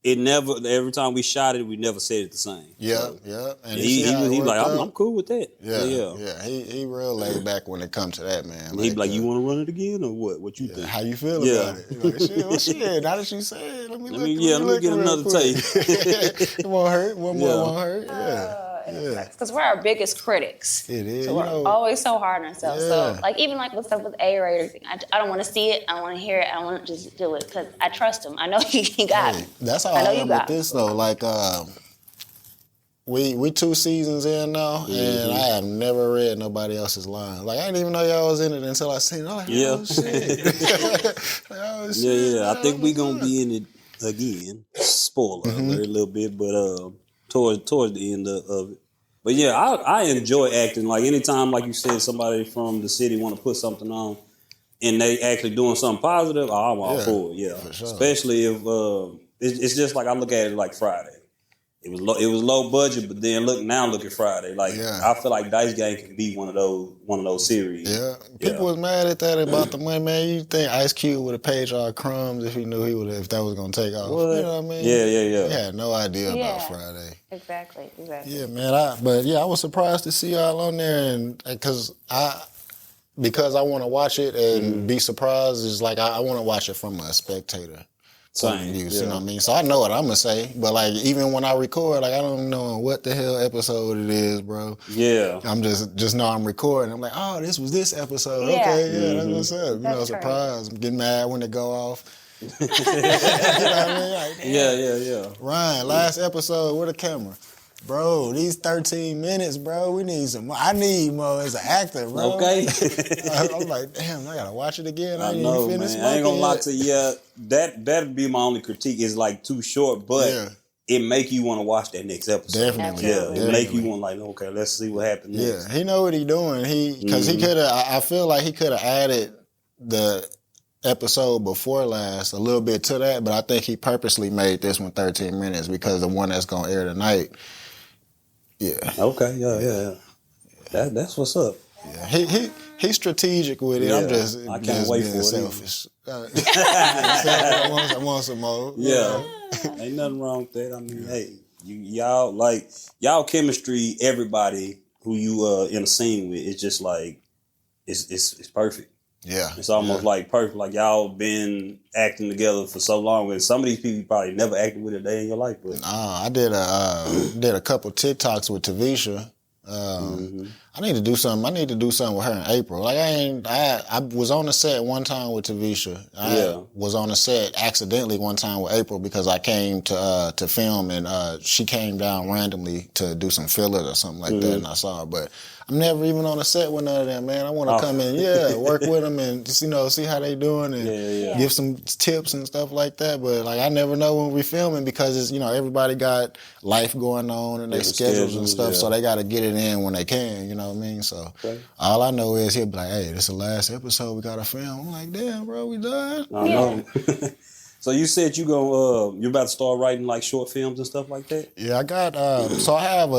every time we shot it, we never said it the same. Yeah. And he like, I'm cool with that. Yeah. He real laid back when it comes to that, man. He be like, you want to run it again or what? What you think? How you feel about it? You're like, shit, now that you say it, let me get another take. It won't hurt. One more won't hurt. Because we're our biggest critics. It is. So we're always so hard on ourselves. So, even with stuff with A-rated, I don't want to see it. I don't want to hear it. I don't want to just do it because I trust him. I know he got it. That's how I am with this, though. Like, we 2 seasons in now, and I have never read nobody else's line. Like, I didn't even know y'all was in it until I seen it. I'm like, oh, shit. I think we going to be in it again. Spoiler alert a little bit, but towards the end of it. But yeah, I enjoy acting. Like, anytime, like you said, somebody from the city want to put something on and they actually doing something positive, I'm all for it, for sure. Especially if it's just like I look at it like Friday. It was low budget, but then look at Friday. Like, I feel like Dice Game can be one of those series. Yeah, people was mad at that about the money, man. You think Ice Cube would have paid y'all crumbs if he knew if that was gonna take off? What? You know what I mean? Yeah. He had no idea about Friday. Exactly. Yeah, man. I was surprised to see y'all on there, and because I want to watch it and be surprised. Is like I want to watch it from a spectator. Point of view, you know what I mean? So I know what I'm gonna say, but like even when I record, like I don't know what the hell episode it is, bro. Yeah, I'm just know I'm recording. I'm like, oh, this was this episode. Yeah. Okay, that's what's up. That's surprise. I'm getting mad when they go off. You know what I mean? Like, yeah. Ryan, last episode with a camera. Bro, these 13 minutes, bro, we need some more. I need more as an actor, bro. Okay. I'm like, damn, I gotta watch it again. I know, man. I ain't gonna lie to you. That'd be my only critique. Is like too short, but it make you want to watch that next episode. Definitely. It make you want like, okay, let's see what happens next. Yeah, he know what he doing. Because he could have, I feel like he could have added the episode before last a little bit to that, but I think he purposely made this one 13 minutes because the one that's gonna air tonight. Yeah. Okay. Yeah. That's what's up. Yeah. He's strategic with it. Yeah. I can't wait for selfish. I want some more. Yeah. Ain't nothing wrong with that. I mean, hey, y'all chemistry. Everybody who you in a scene with, it's just like it's perfect. Yeah. It's almost like perfect. Like y'all been acting together for so long, and some of these people you probably never acted with a day in your life. But I did a couple TikToks with Tavisha. I need to do something. I need to do something with her in April. Like I was on the set one time with Tavisha. I was on the set accidentally one time with April because I came to film and she came down randomly to do some fillers or something like that, and I saw her. But I'm never even on the set with none of them, man. I want to come in, work with them and just, see how they doing and give some tips and stuff like that. But like I never know when we're filming because it's everybody got life going on and their schedules and stuff, so they got to get it in when they can. You know what I mean? So all I know is he'll be like, "Hey, this is the last episode. We got to film." I'm like, "Damn, bro, we done." I know. So you said you're about to start writing like short films and stuff like that? Yeah, I got. So I have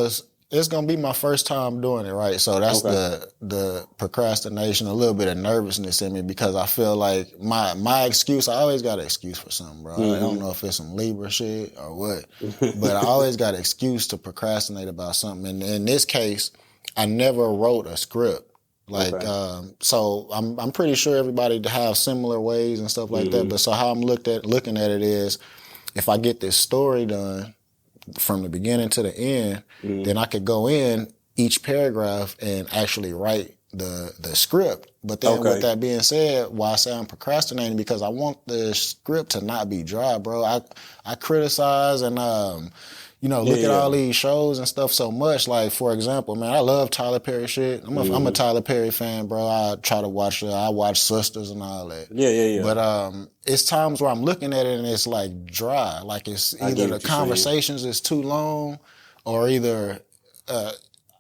it's gonna be my first time doing it, right? So that's the procrastination, a little bit of nervousness in me because I feel like my excuse. I always got an excuse for something, bro. I don't know if it's some Libra shit or what, but I always got an excuse to procrastinate about something. And in this case, I never wrote a script. Like, so I'm pretty sure everybody have similar ways and stuff like that. But so how I'm looking at it is, if I get this story done from the beginning to the end, then I could go in each paragraph and actually write the script. But then with that being said, why I say I'm procrastinating, because I want the script to not be dry, bro. I criticize and look at all these shows and stuff so much. Like, for example, man, I love Tyler Perry shit. I'm a Tyler Perry fan, bro. I try to watch I watch Sisters and all that. Yeah. But it's times where I'm looking at it and it's like dry. Like it's either the conversations is too long or either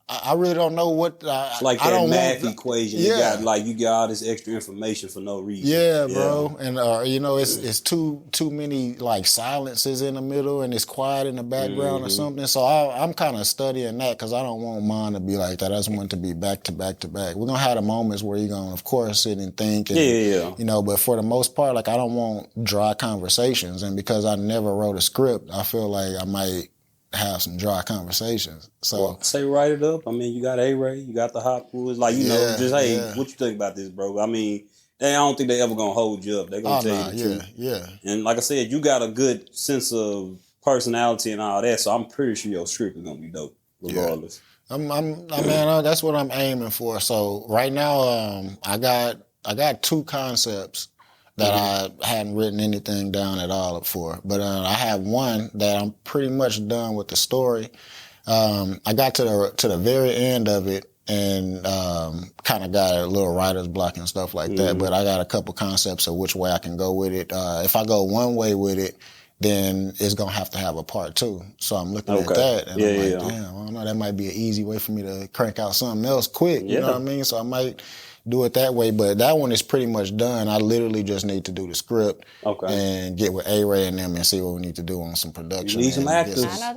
I really don't know what. It's like that math equation. Yeah. You got all this extra information for no reason. Yeah, bro. And it's too many like silences in the middle and it's quiet in the background or something. So I'm kind of studying that because I don't want mine to be like that. I just want it to be back to back to back. We're gonna have the moments where you're gonna, of course, sit and think. And, but for the most part, like I don't want dry conversations. And because I never wrote a script, I feel like I might have some dry conversations. So say write it up. I mean, you got A-Ray, you got the Hot Woods. Like, what you think about this, bro? I mean, I don't think they ever gonna hold you up. They're gonna tell you the truth. Yeah. And like I said, you got a good sense of personality and all that, so I'm pretty sure your script is gonna be dope, regardless. That's what I'm aiming for. So right now, I got two concepts that I hadn't written anything down at all for. But I have one that I'm pretty much done with the story. I got to the very end of it and kind of got a little writer's block and stuff like that. But I got a couple concepts of which way I can go with it. If I go one way with it, then it's going to have a part two. So I'm looking at that and I'm like, damn, I don't know, that might be an easy way for me to crank out something else quick. You know what I mean? So I might do it that way, but that one is pretty much done. I literally just need to do the script and get with A-Ray and them and see what we need to do on some production. You need some actors. I know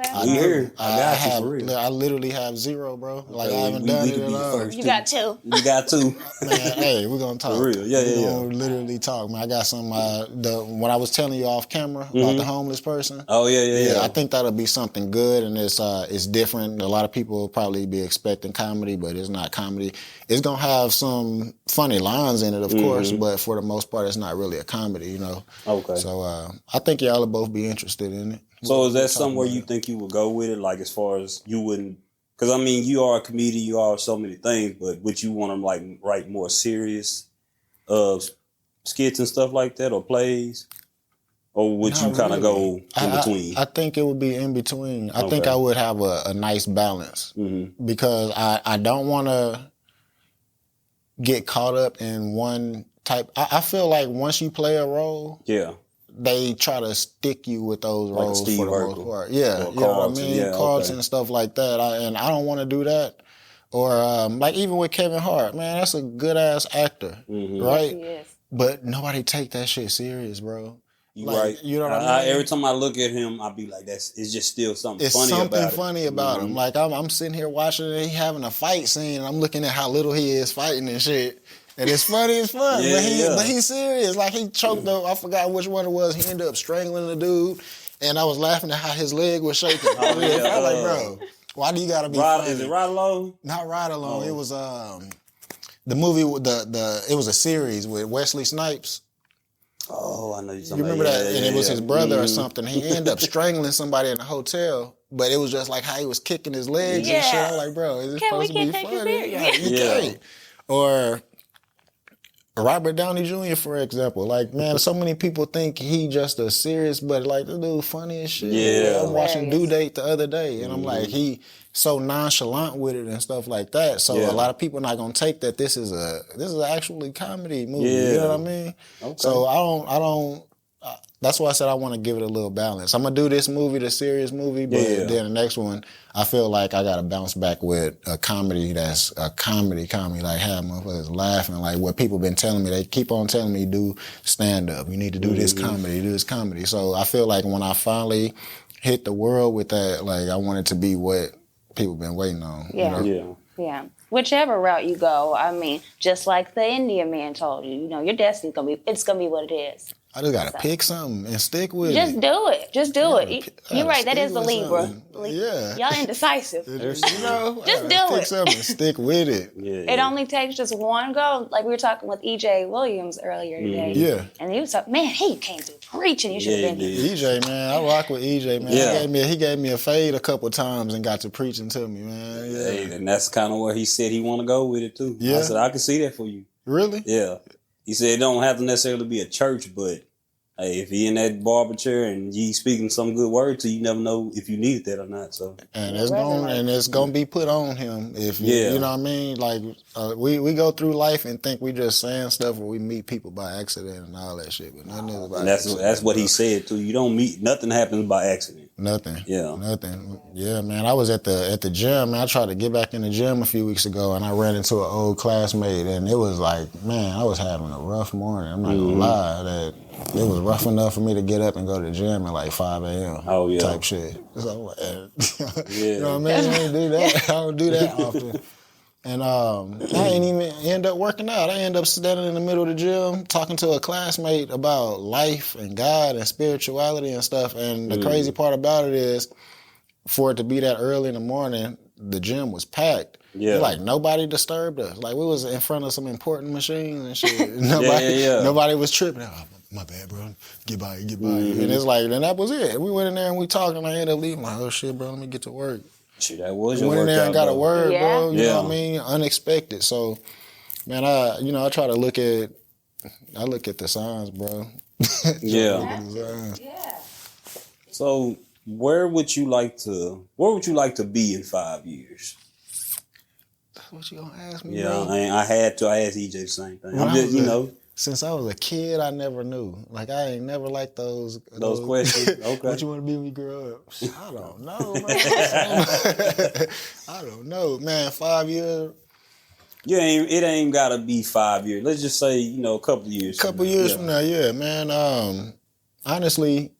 that. I literally have zero, bro. Like I haven't done it at all. You got two. You got two. Man, hey, we're gonna talk. For real. We're gonna literally talk, man. I got some. When I was telling you off camera about the homeless person. Oh yeah. I think that'll be something good, and it's different. A lot of people will probably be expecting comedy, but it's not comedy. It's gonna have some funny lines in it, of course, but for the most part, it's not really a comedy, you know. Okay. So I think y'all will both be interested in it. So is that somewhere you think you would go with it? Like as far as you wouldn't, because I mean, you are a comedian, you are so many things, but would you want to like write more serious skits and stuff like that, or plays? Or would you kind of go in between? I think it would be in between. I think I would have a nice balance because I don't want to get caught up in one type. I feel like once you play a role, they try to stick you with those roles for the most part. Yeah, you know what I mean? Carlton and stuff like that. And I don't want to do that. Or like even with Kevin Hart, man, that's a good ass actor, right? Yes. But nobody take that shit serious, bro. Right. You know what I mean? Every time I look at him, I be like, it's just still something funny about it. It's something funny about him. Like, I'm sitting here watching it, he having a fight scene, and I'm looking at how little he is fighting and shit. And it's funny as fuck. But he's serious. Like, he choked up, I forgot which one it was. He ended up strangling the dude, and I was laughing at how his leg was shaking. I was like, bro, why do you gotta be funny? Is it Ride Along? Not Ride Along. It was the movie, it was a series with Wesley Snipes. Oh, I know you're You talking remember about that? And it was his brother or something. He ended up strangling somebody in a hotel, but it was just like how he was kicking his legs and shit. I'm like, bro, is this supposed to be funny? Like, you can't. Or Robert Downey Jr., for example. Like, man, so many people think he just a serious, but like, the dude funny as shit. Yeah. I'm watching Due Date the other day, and I'm like, he so nonchalant with it and stuff like that. So a lot of people not gonna take that this is an actually comedy movie. Yeah. You know what I mean? Okay. So I don't. That's why I said I want to give it a little balance. I'm gonna do this movie, the serious movie, but then the next one, I feel like I gotta bounce back with a comedy that's a comedy, like have motherfuckers laughing, like what people been telling me. They keep on telling me, do stand up. You need to do this comedy, do this comedy. So I feel like when I finally hit the world with that, like I want it to be what people been waiting on. Yeah. You know? Yeah. Whichever route you go, I mean, just like the Indian man told you, you know, your destiny's it's gonna be what it is. I just gotta pick something and stick with Just it. do it. Just do it. You're right. That is the Libra. Yeah. Y'all indecisive. You know, just do pick it. something and stick with it. It only takes just one go. Like we were talking with EJ Williams earlier today. Yeah. And he was talking, man, he came through preaching. You should have been here. EJ, man, I rock with EJ, man. Yeah. He gave me a fade a couple times and got to preaching to me, man. Yeah. Hey, and that's kind of where he said he want to go with it too. Yeah. I said I can see that for you. Really? Yeah. He said it don't have to necessarily be a church, but hey, if he in that barber chair and you speaking some good word to you, never know if you need that or not. So and it's gonna be put on him if you know what I mean. Like we go through life and think we just saying stuff, or we meet people by accident and all that shit, but nothing is by accident. That's what he said too. You don't meet nothing happens by accident. Nothing. Yeah. Nothing. Yeah, man. I was at the gym, man. I tried to get back in the gym a few weeks ago, and I ran into an old classmate, and it was like, man, I was having a rough morning. I'm not gonna lie, that it was rough enough for me to get up and go to the gym at like 5 a.m. Oh, yeah. Type shit. So I'm like, you know what I mean? I don't do that. I don't do that often. And I ain't even end up working out. I end up standing in the middle of the gym talking to a classmate about life and God and spirituality and stuff. And the crazy part about it is, for it to be that early in the morning, the gym was packed. Yeah. Like nobody disturbed us. Like we was in front of some important machines and shit. Nobody was tripping. Oh, my bad, bro. Get by. And it's like, then that was it. We went in there and we talked, and I ended up leaving. Like, oh shit, bro, let me get to work. Shit, that was your went in there and got a word, bro. You know what I mean? Unexpected. So, man, I try to look at the signs, bro. Yeah. So, where would you like to be in 5 years? That's what you gonna ask me? Yeah, bro? I had to. I asked EJ the same thing. I'm just, Since I was a kid, I never knew. Like, I ain't never liked those questions. Okay. What you want to be when you grow up? I don't know, man. I don't know, man. 5 years. Yeah, it ain't gotta be 5 years. Let's just say, a couple of years. From now, yeah, man. Honestly,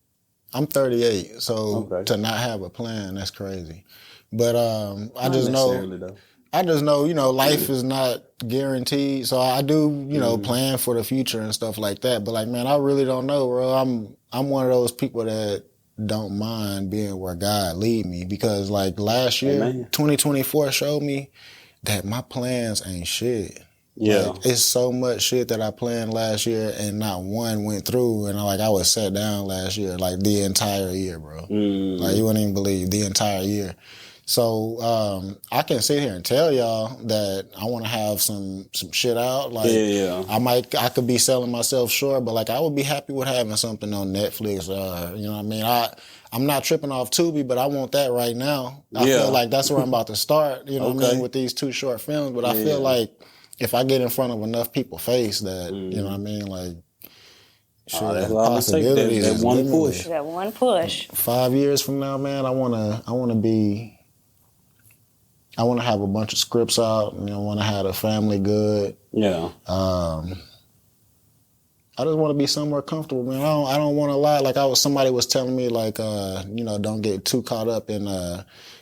I'm 38, so to not have a plan, that's crazy. But I just know, life is not guaranteed. So I do, plan for the future and stuff like that. But like, man, I really don't know, bro. I'm one of those people that don't mind being where God lead me, because like last year, 2024 showed me that my plans ain't shit. Yeah. Like, it's so much shit that I planned last year and not one went through. And I was sat down last year, like the entire year, bro. Like you wouldn't even believe, the entire year. So I can sit here and tell y'all that I want to have some shit out. Like I could be selling myself short, but like I would be happy with having something on Netflix. You know what I mean? I'm not tripping off Tubi, but I want that right now. I feel like that's where I'm about to start. You know what I mean, with these 2 short films. But I feel like if I get in front of enough people's face, that you know what I mean, like. Sure, that's all I'm saying. That one push. That one push. 5 years from now, man, I wanna have a bunch of scripts out. I want to have a family good. Yeah. I just want to be somewhere comfortable, man. I don't want to lie. Like somebody was telling me, like, don't get too caught up in,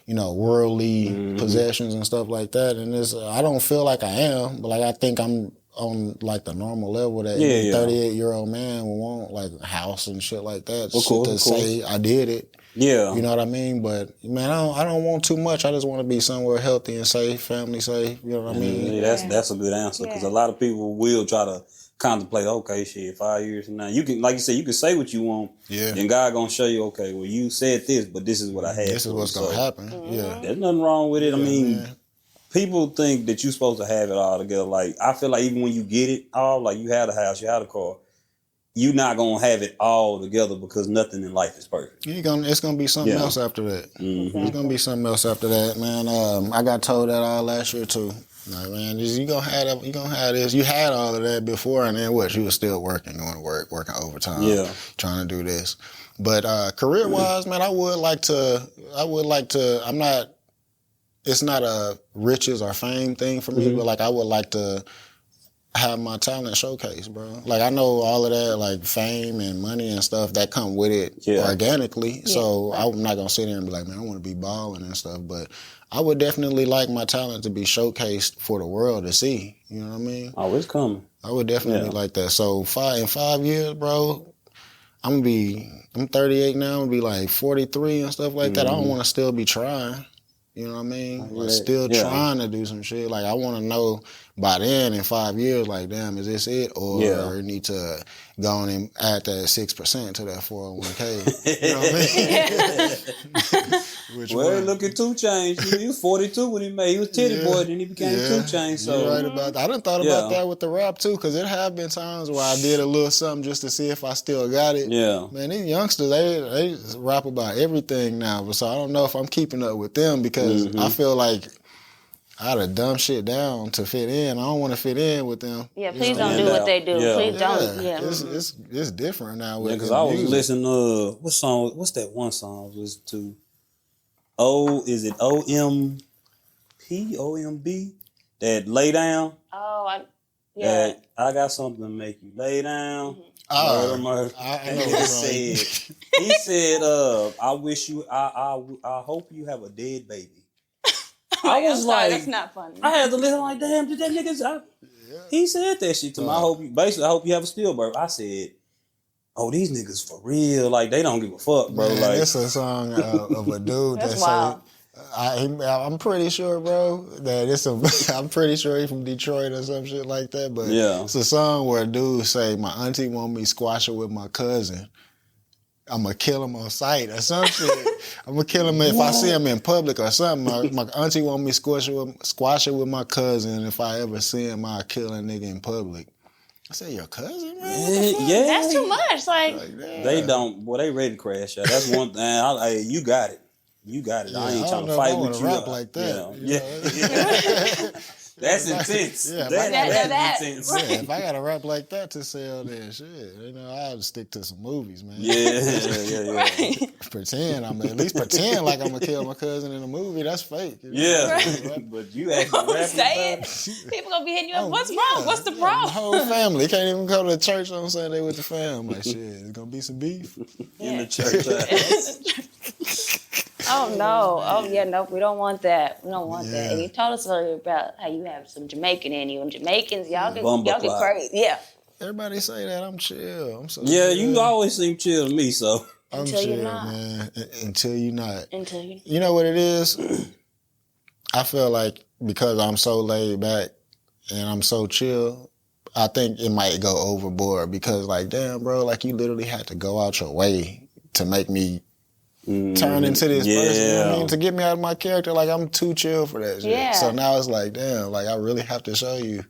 worldly possessions and stuff like that. And I don't feel like I am, but like I think I'm on like the normal level that 38-year-old man will want, like a house and shit like that. Say I did it. Yeah. You know what I mean? But man, I don't want too much. I just want to be somewhere healthy and safe, family safe. You know what I mean? Yeah, that's a good answer, because a lot of people will try to contemplate, okay, shit, 5 years from now. You can, like you said, you can say what you want. Yeah. Then God gonna show you, okay, well, you said this, but this is what I had. This is what's going to happen. Yeah. There's nothing wrong with it. I mean, man. People think that you're supposed to have it all together. Like, I feel like even when you get it all, like you had a house, you had a car, you're not going to have it all together because nothing in life is perfect. It's gonna be something else after that. Mm-hmm. It's gonna be something else after that, man. I got told that all last year too. Like, man, you gonna have that, you gonna have this. You had all of that before, and then what? You were still working, going to work, working overtime, trying to do this. But career wise, man, I would like to. I'm not. It's not a riches or fame thing for me, but like I would like to have my talent showcased, bro. Like I know all of that, like fame and money and stuff that come with it organically. Yeah. So I'm not gonna sit there and be like, man, I want to be balling and stuff. But I would definitely like my talent to be showcased for the world to see. You know what I mean? Oh, it's coming. I would definitely like that. So in 5 years, bro, I'm 38 now. I'm gonna be like 43 and stuff like that. I don't want to still be trying. You know what I mean? Like still trying to do some shit. Like I want to know by then in 5 years, like, damn, is this it? Or I need to go on and add that 6% to that 401k. You know what I mean? Well, look at 2 Chainz. He was 42 when he made. He was Titty Boy, then he became 2 Chainz. So you're right about that. I done thought about that with the rap too, because it have been times where I did a little something just to see if I still got it. Yeah. Man, these youngsters, they rap about everything now. So I don't know if I'm keeping up with them because I feel like I had to dumb shit down to fit in. I don't want to fit in with them. Yeah, please don't do what they do. Yeah. Please don't. Yeah. It's different now. With because I was listening to, what's that one song I was listening to? Is it OMP? OMB? That Lay Down? Oh, That I got something to make you lay down. Murder. He said, I hope you have a dead baby. I was like, that's not funny. I had to listen like, damn, did that nigga? He said that shit to me. I hope you have a stillbirth. I said, oh, these niggas for real. Like, they don't give a fuck, bro. Man, like, it's a song of a dude that's that wild. I'm pretty sure, bro, that I'm pretty sure he's from Detroit or some shit like that. But it's a song where a dude say, my auntie want me squash it with my cousin. I'm going to kill him on sight or some shit. I'm going to kill him if I see him in public or something. My auntie want me squash it with my cousin. If I ever see him, I'll kill a nigga in public. I said, your cousin, man? Yeah. That's too much. Like they don't, boy, they ready to crash out. That's one thing. You got it. You got it. Yeah, I ain't trying to fight with you. Rap like that. Yeah. That's intense. Yeah, that's intense. Yeah, if I got to rap like that to sell that shit, I'll stick to some movies, man. Yeah. Right. Pretend at least pretend like I'm gonna kill my cousin in a movie. That's fake. But you actually rap say it. People gonna be hitting you up. What's wrong? What's the problem? The whole family can't even go to church on Sunday with the fam. Like shit, it's gonna be some beef in the church. Oh no! Oh yeah, no, we don't want that. We don't want that. And you told us earlier about how you have some Jamaican in you, and Jamaicans, y'all get crazy. Yeah. Everybody say that I'm chill. I'm so chill. You always seem chill to me. So I'm chill, man. Until you're not. Until you. You know what it is? I feel like because I'm so laid back and I'm so chill, I think it might go overboard because, like, damn, bro, like you literally had to go out your way to make me. Turn into this person, you know what I mean? To get me out of my character, like I'm too chill for that shit. Yeah. So now it's like, damn, like I really have to show you.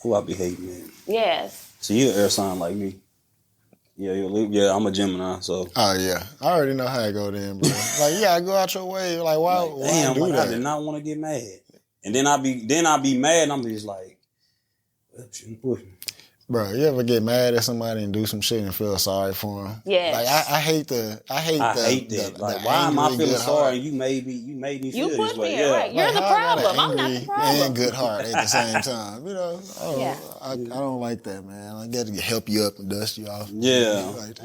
Who I be hating, man. Yes. So you're an air sign like me. Yeah, I'm a Gemini, so. Oh yeah, I already know how it go then, bro. Like you gotta go out your way. Like why do that? I did not want to get mad, and then I be mad, and I'm just like, shouldn't push me. Bro, you ever get mad at somebody and do some shit and feel sorry for them? Yeah. Like I hate that. Like, why am I feeling sorry? You made me feel this way. Yeah. Right. You're the problem. I'm not the problem. And good heart at the same time. I don't like that, man. I got to help you up and dust you off. Yeah. I ain't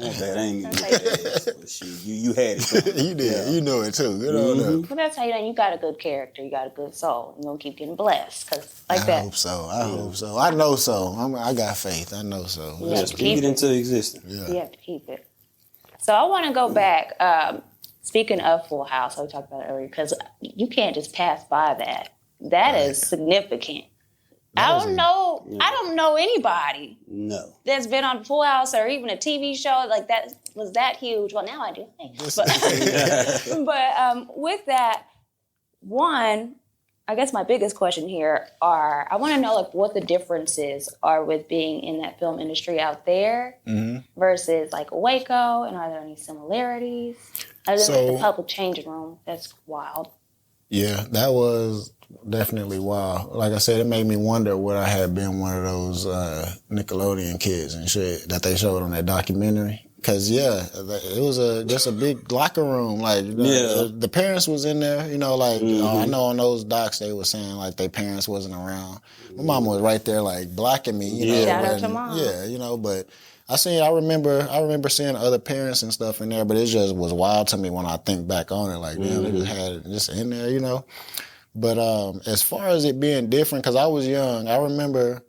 gonna do that. Shit, you had it. You did. Yeah. You know it too. But that's how you got a good character. You got a good soul. You're gonna keep getting blessed because I hope so. I know so. I got faith. I know so. You have to keep it into existence. Yeah. You have to keep it. So I want to go back. Speaking of Full House, we talked about it earlier, because you can't just pass by that. That is significant. I don't know. Yeah. I don't know anybody. No. That's been on Full House or even a TV show like that was that huge. Well, now I do. But with that, one, I guess my biggest question here I want to know like what the differences are with being in that film industry out there versus like Waco, and are there any similarities? Other than like the public changing room, that's wild. Yeah, that was definitely wild. Like I said, it made me wonder would I have been one of those Nickelodeon kids and shit that they showed on that documentary. Cause it was just a big locker room. Like the parents was in there, you know, like I know on those docs they were saying like their parents wasn't around. My mom was right there like blocking me, you know. Shout out to mom. Yeah, you know, but I remember seeing other parents and stuff in there, but it just was wild to me when I think back on it. Like, damn, they just had it just in there, you know. But as far as it being different, cause I was young, I remember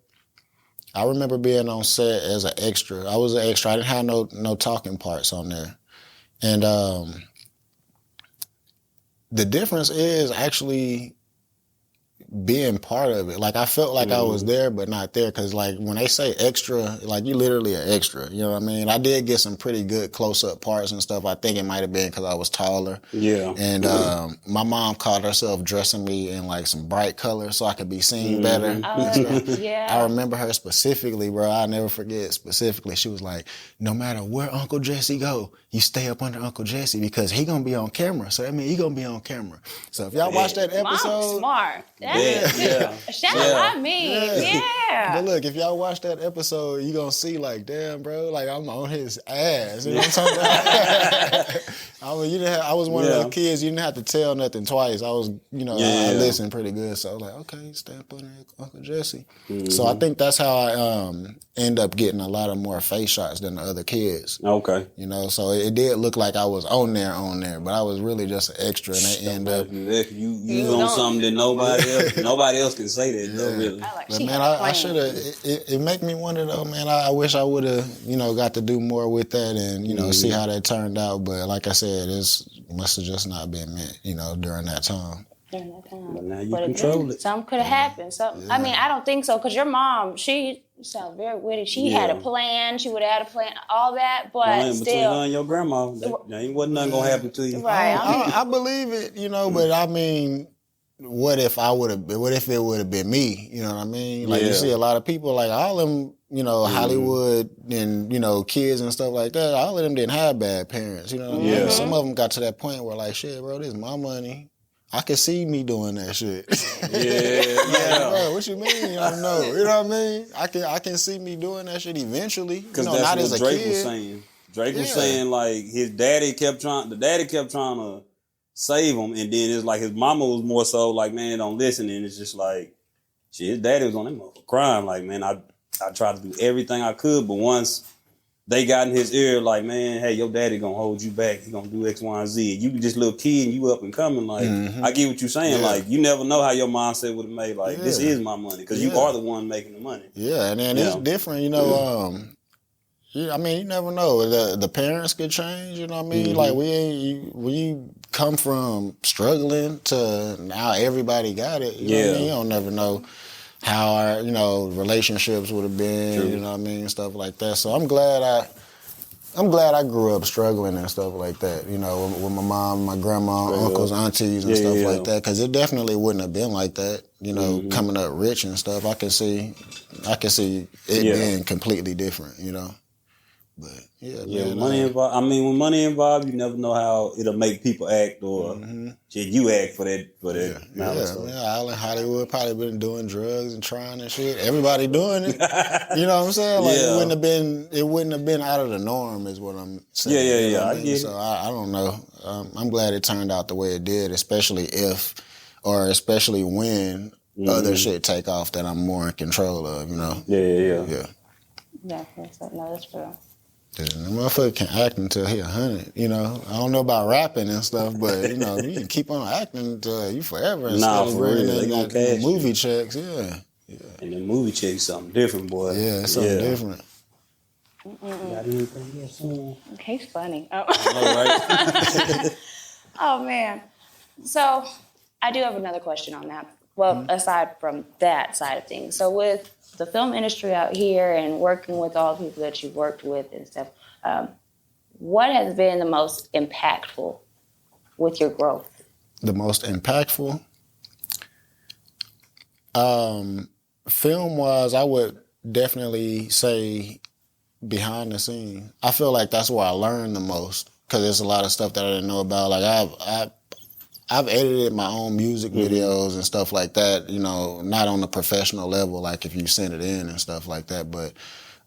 being on set as an extra. I was an extra. I didn't have no talking parts on there. And the difference is actually being part of it. Like I felt like I was there but not there, because like when they say extra, like you literally an extra, you know what I mean? I did get some pretty good close-up parts and stuff. I think it might have been because I was taller. Yeah. And my mom caught herself dressing me in like some bright colors so I could be seen better. Yeah. I remember her specifically, bro. I'll never forget specifically. She was like, no matter where Uncle Jesse go, you stay up under Uncle Jesse because he gonna be on camera. So that means he gonna be on camera. So if y'all watch that episode. Mom's smart. Shout out, I mean, But look, if y'all watch that episode, you gonna see like, damn, bro, like I'm on his ass. You know what I'm talking about? I was one of those kids. You didn't have to tell nothing twice. I was, you know, I listened pretty good. So I was like, okay, stay up under Uncle Jesse. So I think that's how I end up getting a lot of more face shots than the other kids. Okay. You know, so it did look like I was on there, but I was really just an extra, and they end up. You on something that nobody else can say that though, really. But man, I should have. It make me wonder though, man. I wish I would have, you know, got to do more with that and you know see how that turned out. But like I said, it must have just not been meant, you know, during that time. But now you control it. Something could have happened. I mean, I don't think so, because your mom, she sounds very witty. She had a plan. She would have had a plan, all that, but still. Between her and your grandma, there ain't nothing gonna happen to you. Right. I believe it, you know, but I mean, what if it would have been me? You know what I mean? Like you see a lot of people, like all of them, you know, Hollywood and, you know, kids and stuff like that, all of them didn't have bad parents, you know what I mean? Some of them got to that point where like, shit, bro, this is my money. I can see me doing that shit. Yeah. Bro, what you mean? You don't know. You know what I mean? I can see me doing that shit eventually. Because that's not what as Drake was saying. Drake was saying like the daddy kept trying to save him, and then it's like his mama was more so like, man, don't listen, and it's just like, shit, his daddy was on that motherfucker crying. Like, man, I tried to do everything I could, but once they got in his ear, like, man, hey, your daddy gonna hold you back. He gonna do X, Y, and Z. You just little kid and you up and coming. Like, I get what you're saying. Like, you never know how your mindset would have made. Like, this is my money because you are the one making the money. Yeah, and then it's different, you know. I mean, you never know. The parents could change. You know what I mean? Like when you come from struggling to now everybody got it. You know what I mean? You don't never know how our, you know, relationships would have been, you know what I mean, stuff like that. So I'm glad I grew up struggling and stuff like that, you know, with my mom, my grandma, uncles, aunties and stuff like that, because it definitely wouldn't have been like that, you know, coming up rich and stuff. I can see it being completely different, you know. But man, money involved. I mean, when money involved, you never know how it'll make people act or shit you act for that. All in Hollywood probably been doing drugs and trying and shit. Everybody doing it. You know what I'm saying? Like it wouldn't have been out of the norm, is what I'm saying. Yeah. I get it. So I don't know. I'm glad it turned out the way it did, especially when other shit take off that I'm more in control of. You know? Yeah. That's true. The motherfucker can act until he 100, you know. I don't know about rapping and stuff, but, you know, you can keep on acting until you forever. Nah, for real. They got movie checks, yeah. And the movie checks something different, boy. Yeah, it's something different. Got anything else? He's funny. I know, right? Oh, man. So I do have another question on that. Well, aside from that side of things. So with the film industry out here and working with all the people that you've worked with and stuff, what has been the most impactful with your growth? The most impactful? Film-wise, I would definitely say behind the scenes. I feel like that's where I learned the most because there's a lot of stuff that I didn't know about. Like I've edited my own music videos and stuff like that, you know, not on a professional level, like if you send it in and stuff like that. But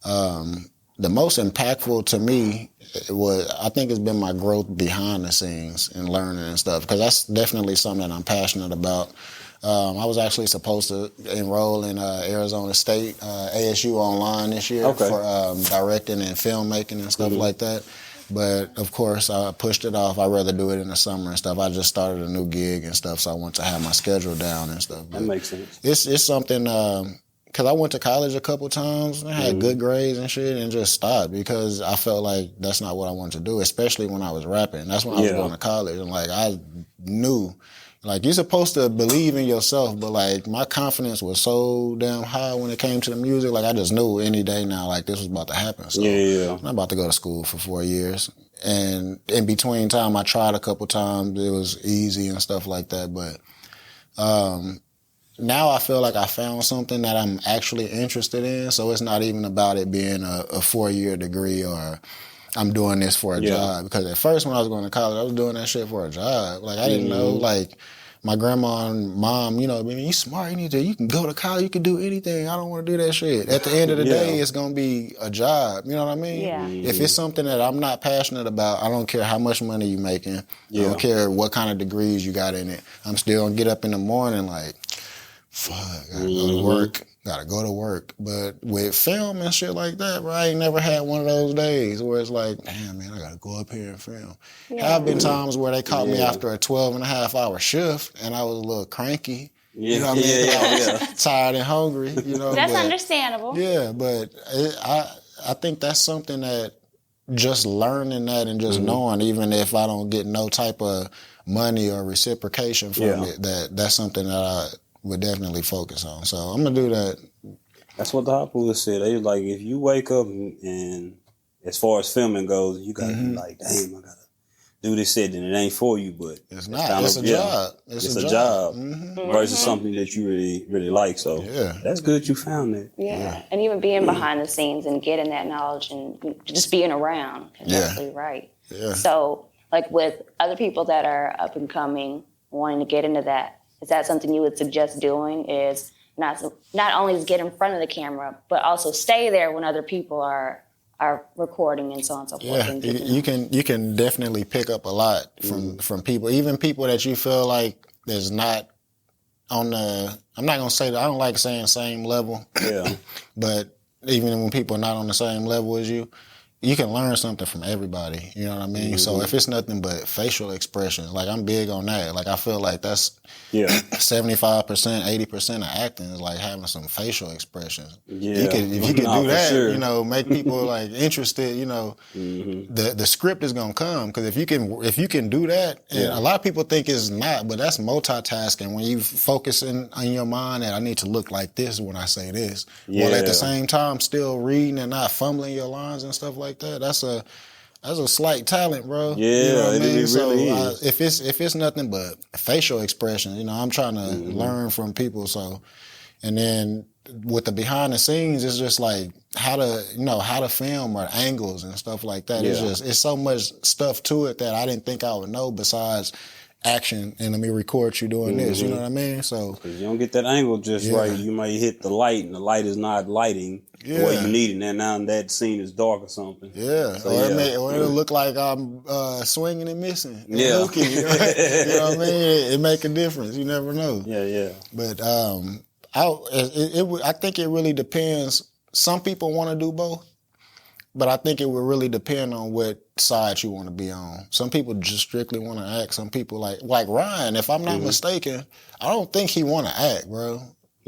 the most impactful to me I think it's been my growth behind the scenes and learning and stuff, because that's definitely something that I'm passionate about. I was actually supposed to enroll in Arizona State ASU online this year for directing and filmmaking and stuff like that. But, of course, I pushed it off. I'd rather do it in the summer and stuff. I just started a new gig and stuff, so I want to have my schedule down and stuff. But that makes sense. It's something, because I went to college a couple times and I had good grades and shit and just stopped because I felt like that's not what I wanted to do, especially when I was rapping. That's when I was going to college. And, like, I knew, like, you're supposed to believe in yourself, but, like, my confidence was so damn high when it came to the music. Like, I just knew any day now, like, this was about to happen. So I'm not about to go to school for 4 years. And in between time, I tried a couple times. It was easy and stuff like that. But now I feel like I found something that I'm actually interested in. So it's not even about it being a 4-year degree or I'm doing this for a job. Because at first when I was going to college, I was doing that shit for a job. Like, I didn't know, like, my grandma and mom, you know, I mean, you smart, you can go to college, you can do anything. I don't want to do that shit. At the end of the day, it's going to be a job. You know what I mean? Yeah. If it's something that I'm not passionate about, I don't care how much money you're making. I don't care what kind of degrees you got in it. I'm still going to get up in the morning like, fuck, gotta go to work. But with film and shit like that, bro, I ain't never had one of those days where it's like, damn, man, I gotta go up here and film. Have been times where they caught me after a 12.5-hour shift and I was a little cranky. You know what I mean? Tired and hungry, you know. That's understandable. Yeah, but I think that's something that just learning that and just knowing, even if I don't get no type of money or reciprocation from it, that's something that I would definitely focus on. So I'm gonna do that. That's what the Hopwood said. They was like, if you wake up and as far as filming goes, you gotta be like, damn, I gotta do this shit, and it ain't for you, but it's not. It's a job. It's a job versus something that you really, really like. So that's good you found that. Yeah. And even being behind the scenes and getting that knowledge and just being around. You're absolutely right. Yeah. So, like with other people that are up and coming, wanting to get into that, is that something you would suggest doing? Is not only is get in front of the camera, but also stay there when other people are recording and so on and so forth. Yeah, you can definitely pick up a lot from people, even people that you feel like there's not on the. I'm not gonna say that. I don't like saying same level. Yeah, but even when people are not on the same level as you. You can learn something from everybody, you know what I mean? So if it's nothing but facial expressions, like I'm big on that. Like I feel like that's 75%, 80% of acting is like having some facial expressions. Yeah. If you can do that, you know, make people like interested, you know, the script is gonna come. Cause if you can do that, and a lot of people think it's not, but that's multitasking. When you focus on your mind that I need to look like this when I say this, while at the same time still reading and not fumbling your lines and stuff like that. That's a slight talent, bro. Yeah, you know what I mean? So if it's nothing but facial expression, you know, I'm trying to learn from people. So, and then with the behind the scenes, it's just like how to film or angles and stuff like that. It's so much stuff to it that I didn't think I would know besides action and let me record you doing this. You know what I mean? So you don't get that angle just right. You might hit the light and the light is not lighting the way you need it. And now that scene is dark or something. Yeah. So, or it'll look like I'm swinging and missing. And looking, you know what I mean? It make a difference. You never know. Yeah. But I think it really depends. Some people want to do both. But I think it would really depend on what side you want to be on. Some people just strictly want to act. Some people like Ryan, if I'm not mistaken, I don't think he want to act, bro.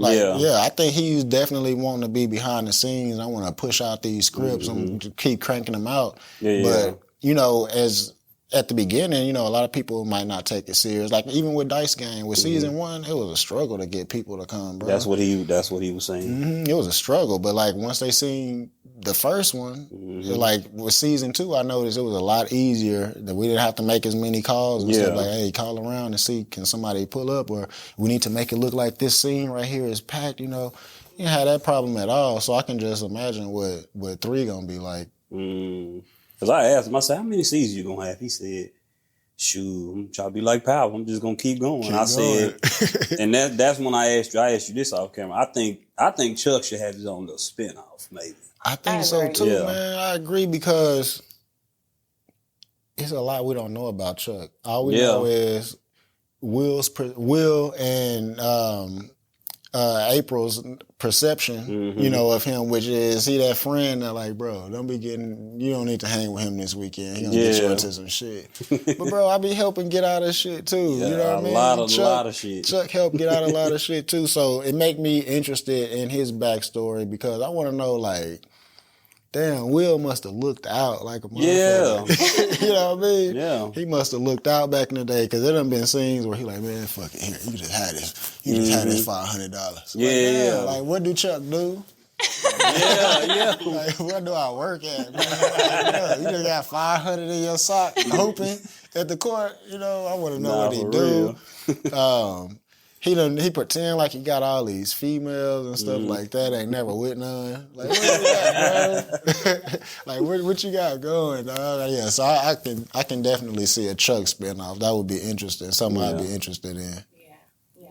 I think he's definitely wanting to be behind the scenes. I want to push out these scripts and keep cranking them out. But, you know, as at the beginning, you know, a lot of people might not take it serious. Like even with Dice Game, with season 1, it was a struggle to get people to come, bro. That's what he was saying. It was a struggle, but like once they seen the first one, like with season 2, I noticed it was a lot easier that we didn't have to make as many calls and stuff. Like, hey, call around and see, can somebody pull up, or we need to make it look like this scene right here is packed. You know, you didn't have that problem at all. So I can just imagine what 3 gonna be like. Because I asked him, I said, how many seasons you gonna have? He said, shoot, I'm trying to be like Power. I'm just gonna keep going. Said, and that's when I asked you this off camera. I think Chuck should have his own little spinoff, maybe. I think so too, man. I agree, because it's a lot we don't know about Chuck. All we know is Will and April's perception, you know, of him, which is he that friend that like, bro, you don't need to hang with him this weekend. He gonna get you into some shit. But bro, I be helping get out of shit too. You know what I mean? A lot of shit. Chuck helped get out a lot of shit too. So it make me interested in his backstory, because I want to know, like, damn, Will must have looked out like a motherfucker. You know what I mean? Yeah. He must have looked out back in the day, because there done been scenes where he like, man, fuck it, here, you just had this. You just had this $500. Yeah. Like, what do Chuck do? Yeah. Like, where do I work at, man? You just got 500 in your sock, hoping at the court. You know, I want to know what he do. He pretend like he got all these females and stuff like that. Ain't never with none. Like, what you got, bro? Like, what you got going, dog? Yeah, so I can definitely see a Chuck spinoff. That would be interesting. Something I'd be interested in.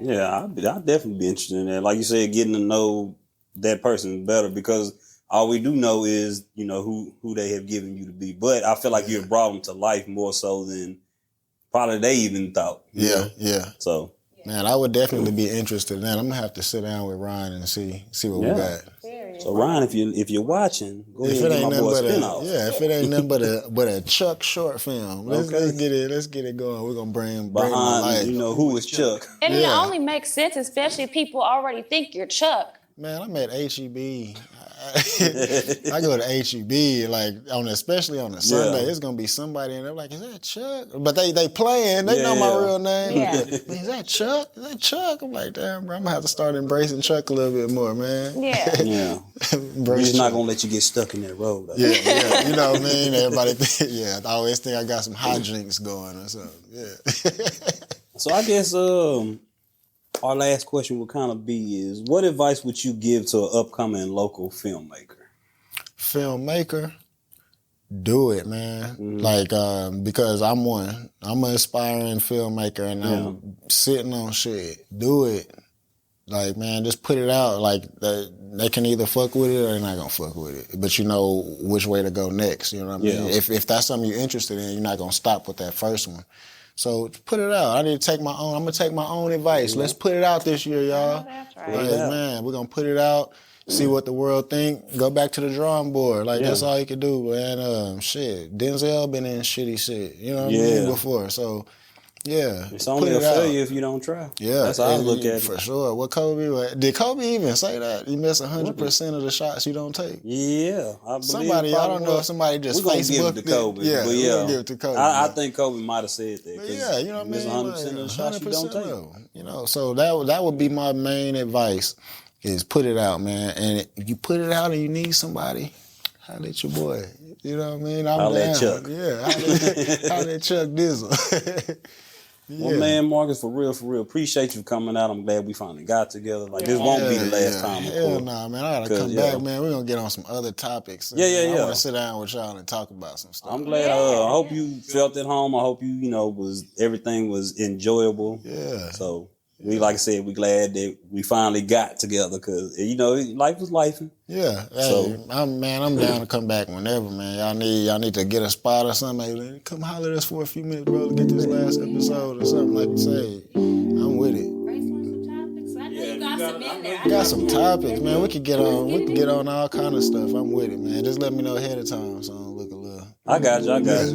Yeah, I'd definitely be interested in that. Like you said, getting to know that person better, because all we do know is, you know, who they have given you to be. But I feel like you have brought them to life more so than probably they even thought. Yeah. So. Man, I would definitely be interested in that. I'm gonna have to sit down with Ryan and see what we got. So Ryan, if you're watching, go ahead and get my boy a spinoff. If it ain't nothing but a Chuck short film, let's get it going. We're gonna bring behind, life. you know, who is Chuck? And it only makes sense, especially if people already think you're Chuck. Man, I'm at HEB. I go to HEB, like, especially on a Sunday, it's gonna be somebody and they're like, is that Chuck? But they playing, they know my real name. Yeah. Is that Chuck? Is that Chuck? I'm like, damn, bro, I'm gonna have to start embracing Chuck a little bit more, man. Yeah. We're just not gonna let you get stuck in that road. Though. Yeah. You know what I mean? Everybody I always think I got some hot drinks going or something. Yeah. So I guess our last question would kind of be is, what advice would you give to an upcoming local filmmaker? Do it, man. Like, because I'm an aspiring filmmaker, and I'm sitting on shit. Do it. Like, man, just put it out. Like, they can either fuck with it or they're not gonna fuck with it. But you know which way to go next. You know what I mean? If that's something you're interested in, you're not gonna stop with that first one. So put it out. I'm gonna take my own advice. Let's put it out this year, y'all. That's right. Like, man, we're gonna put it out, see what the world think, go back to the drawing board. Like, that's all you can do, man. Shit. Denzel been in shitty shit, you know what I mean, before. So, yeah. It's only a failure if you don't try. Yeah. That's how I look at it. For sure. Did Kobe even say that? You miss 100% of the shots you don't take? Yeah. I don't know if somebody just Facebooked give it to Kobe. Yeah, but we're gonna give it to Kobe. I think Kobe might have said that. But yeah, you know what I mean? Miss 100% of the shots you don't take. You know, so that would be my main advice, is put it out, man. And if you put it out and you need somebody, holla at your boy. You know what I mean? I'm holla down. at Chuck. Yeah, holla at Chuck Dizzle. Well, man, Marcus, for real, appreciate you coming out. I'm glad we finally got together. Like, this won't be the last time. Hell nah, man. I gotta come back, man. We're gonna get on some other topics. I wanna sit down with y'all and talk about some stuff. I'm glad. I hope you felt at home. I hope everything was enjoyable. Yeah. So, like I said, we glad that we finally got together, because, life was lifing. Yeah. Hey, I'm down to come back whenever, man. Y'all need to get a spot or something. Hey, come holler at us for a few minutes, bro, to get this last episode or something, like you say. I'm with it. We got some topics, man. We could get on all kind of stuff. I'm with it, man. Just let me know ahead of time so I don't look a little. I got you.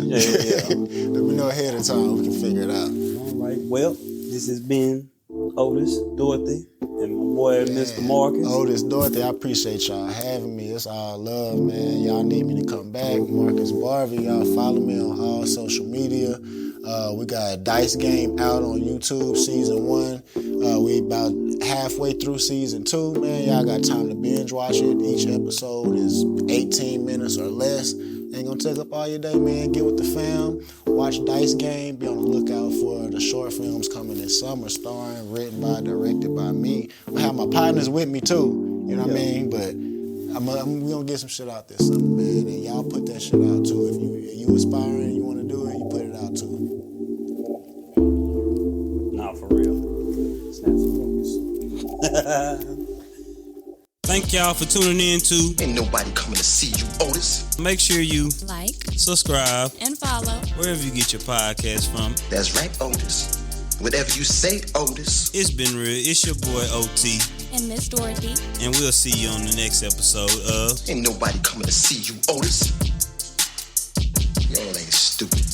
Yeah. Let me know ahead of time. We can figure it out. All right. Well, this has been Otis, Dorothy, and my boy, man. Mr. Marcus. Otis, Dorothy, I appreciate y'all having me. It's all love, man. Y'all need me to come back. Marcus Barvey, y'all follow me on all social media. We got a Dice Game out on YouTube, season 1. We about halfway through season 2, man. Y'all got time to binge watch it. Each episode is 18 minutes or less. Ain't gonna take up all your day, man. Get with the fam. Watch Dice Game. Be on the lookout for the short films coming this summer, starring, written by, directed by me. I have my partners with me too. You know what I mean? But we gonna get some shit out this summer, man. And y'all put that shit out too. If you aspiring, you wanna do it, you put it out too. Nah, for real. Snap some focus. Thank y'all for tuning in to Ain't nobody coming to see you, Otis. Make sure you Like, subscribe, and follow wherever you get your podcast from. That's right, Otis. Whatever you say, Otis. It's been real. It's your boy OT. and Miss Dorothy. And we'll see you on the next episode of Ain't nobody coming to see you, Otis. Y'all ain't stupid.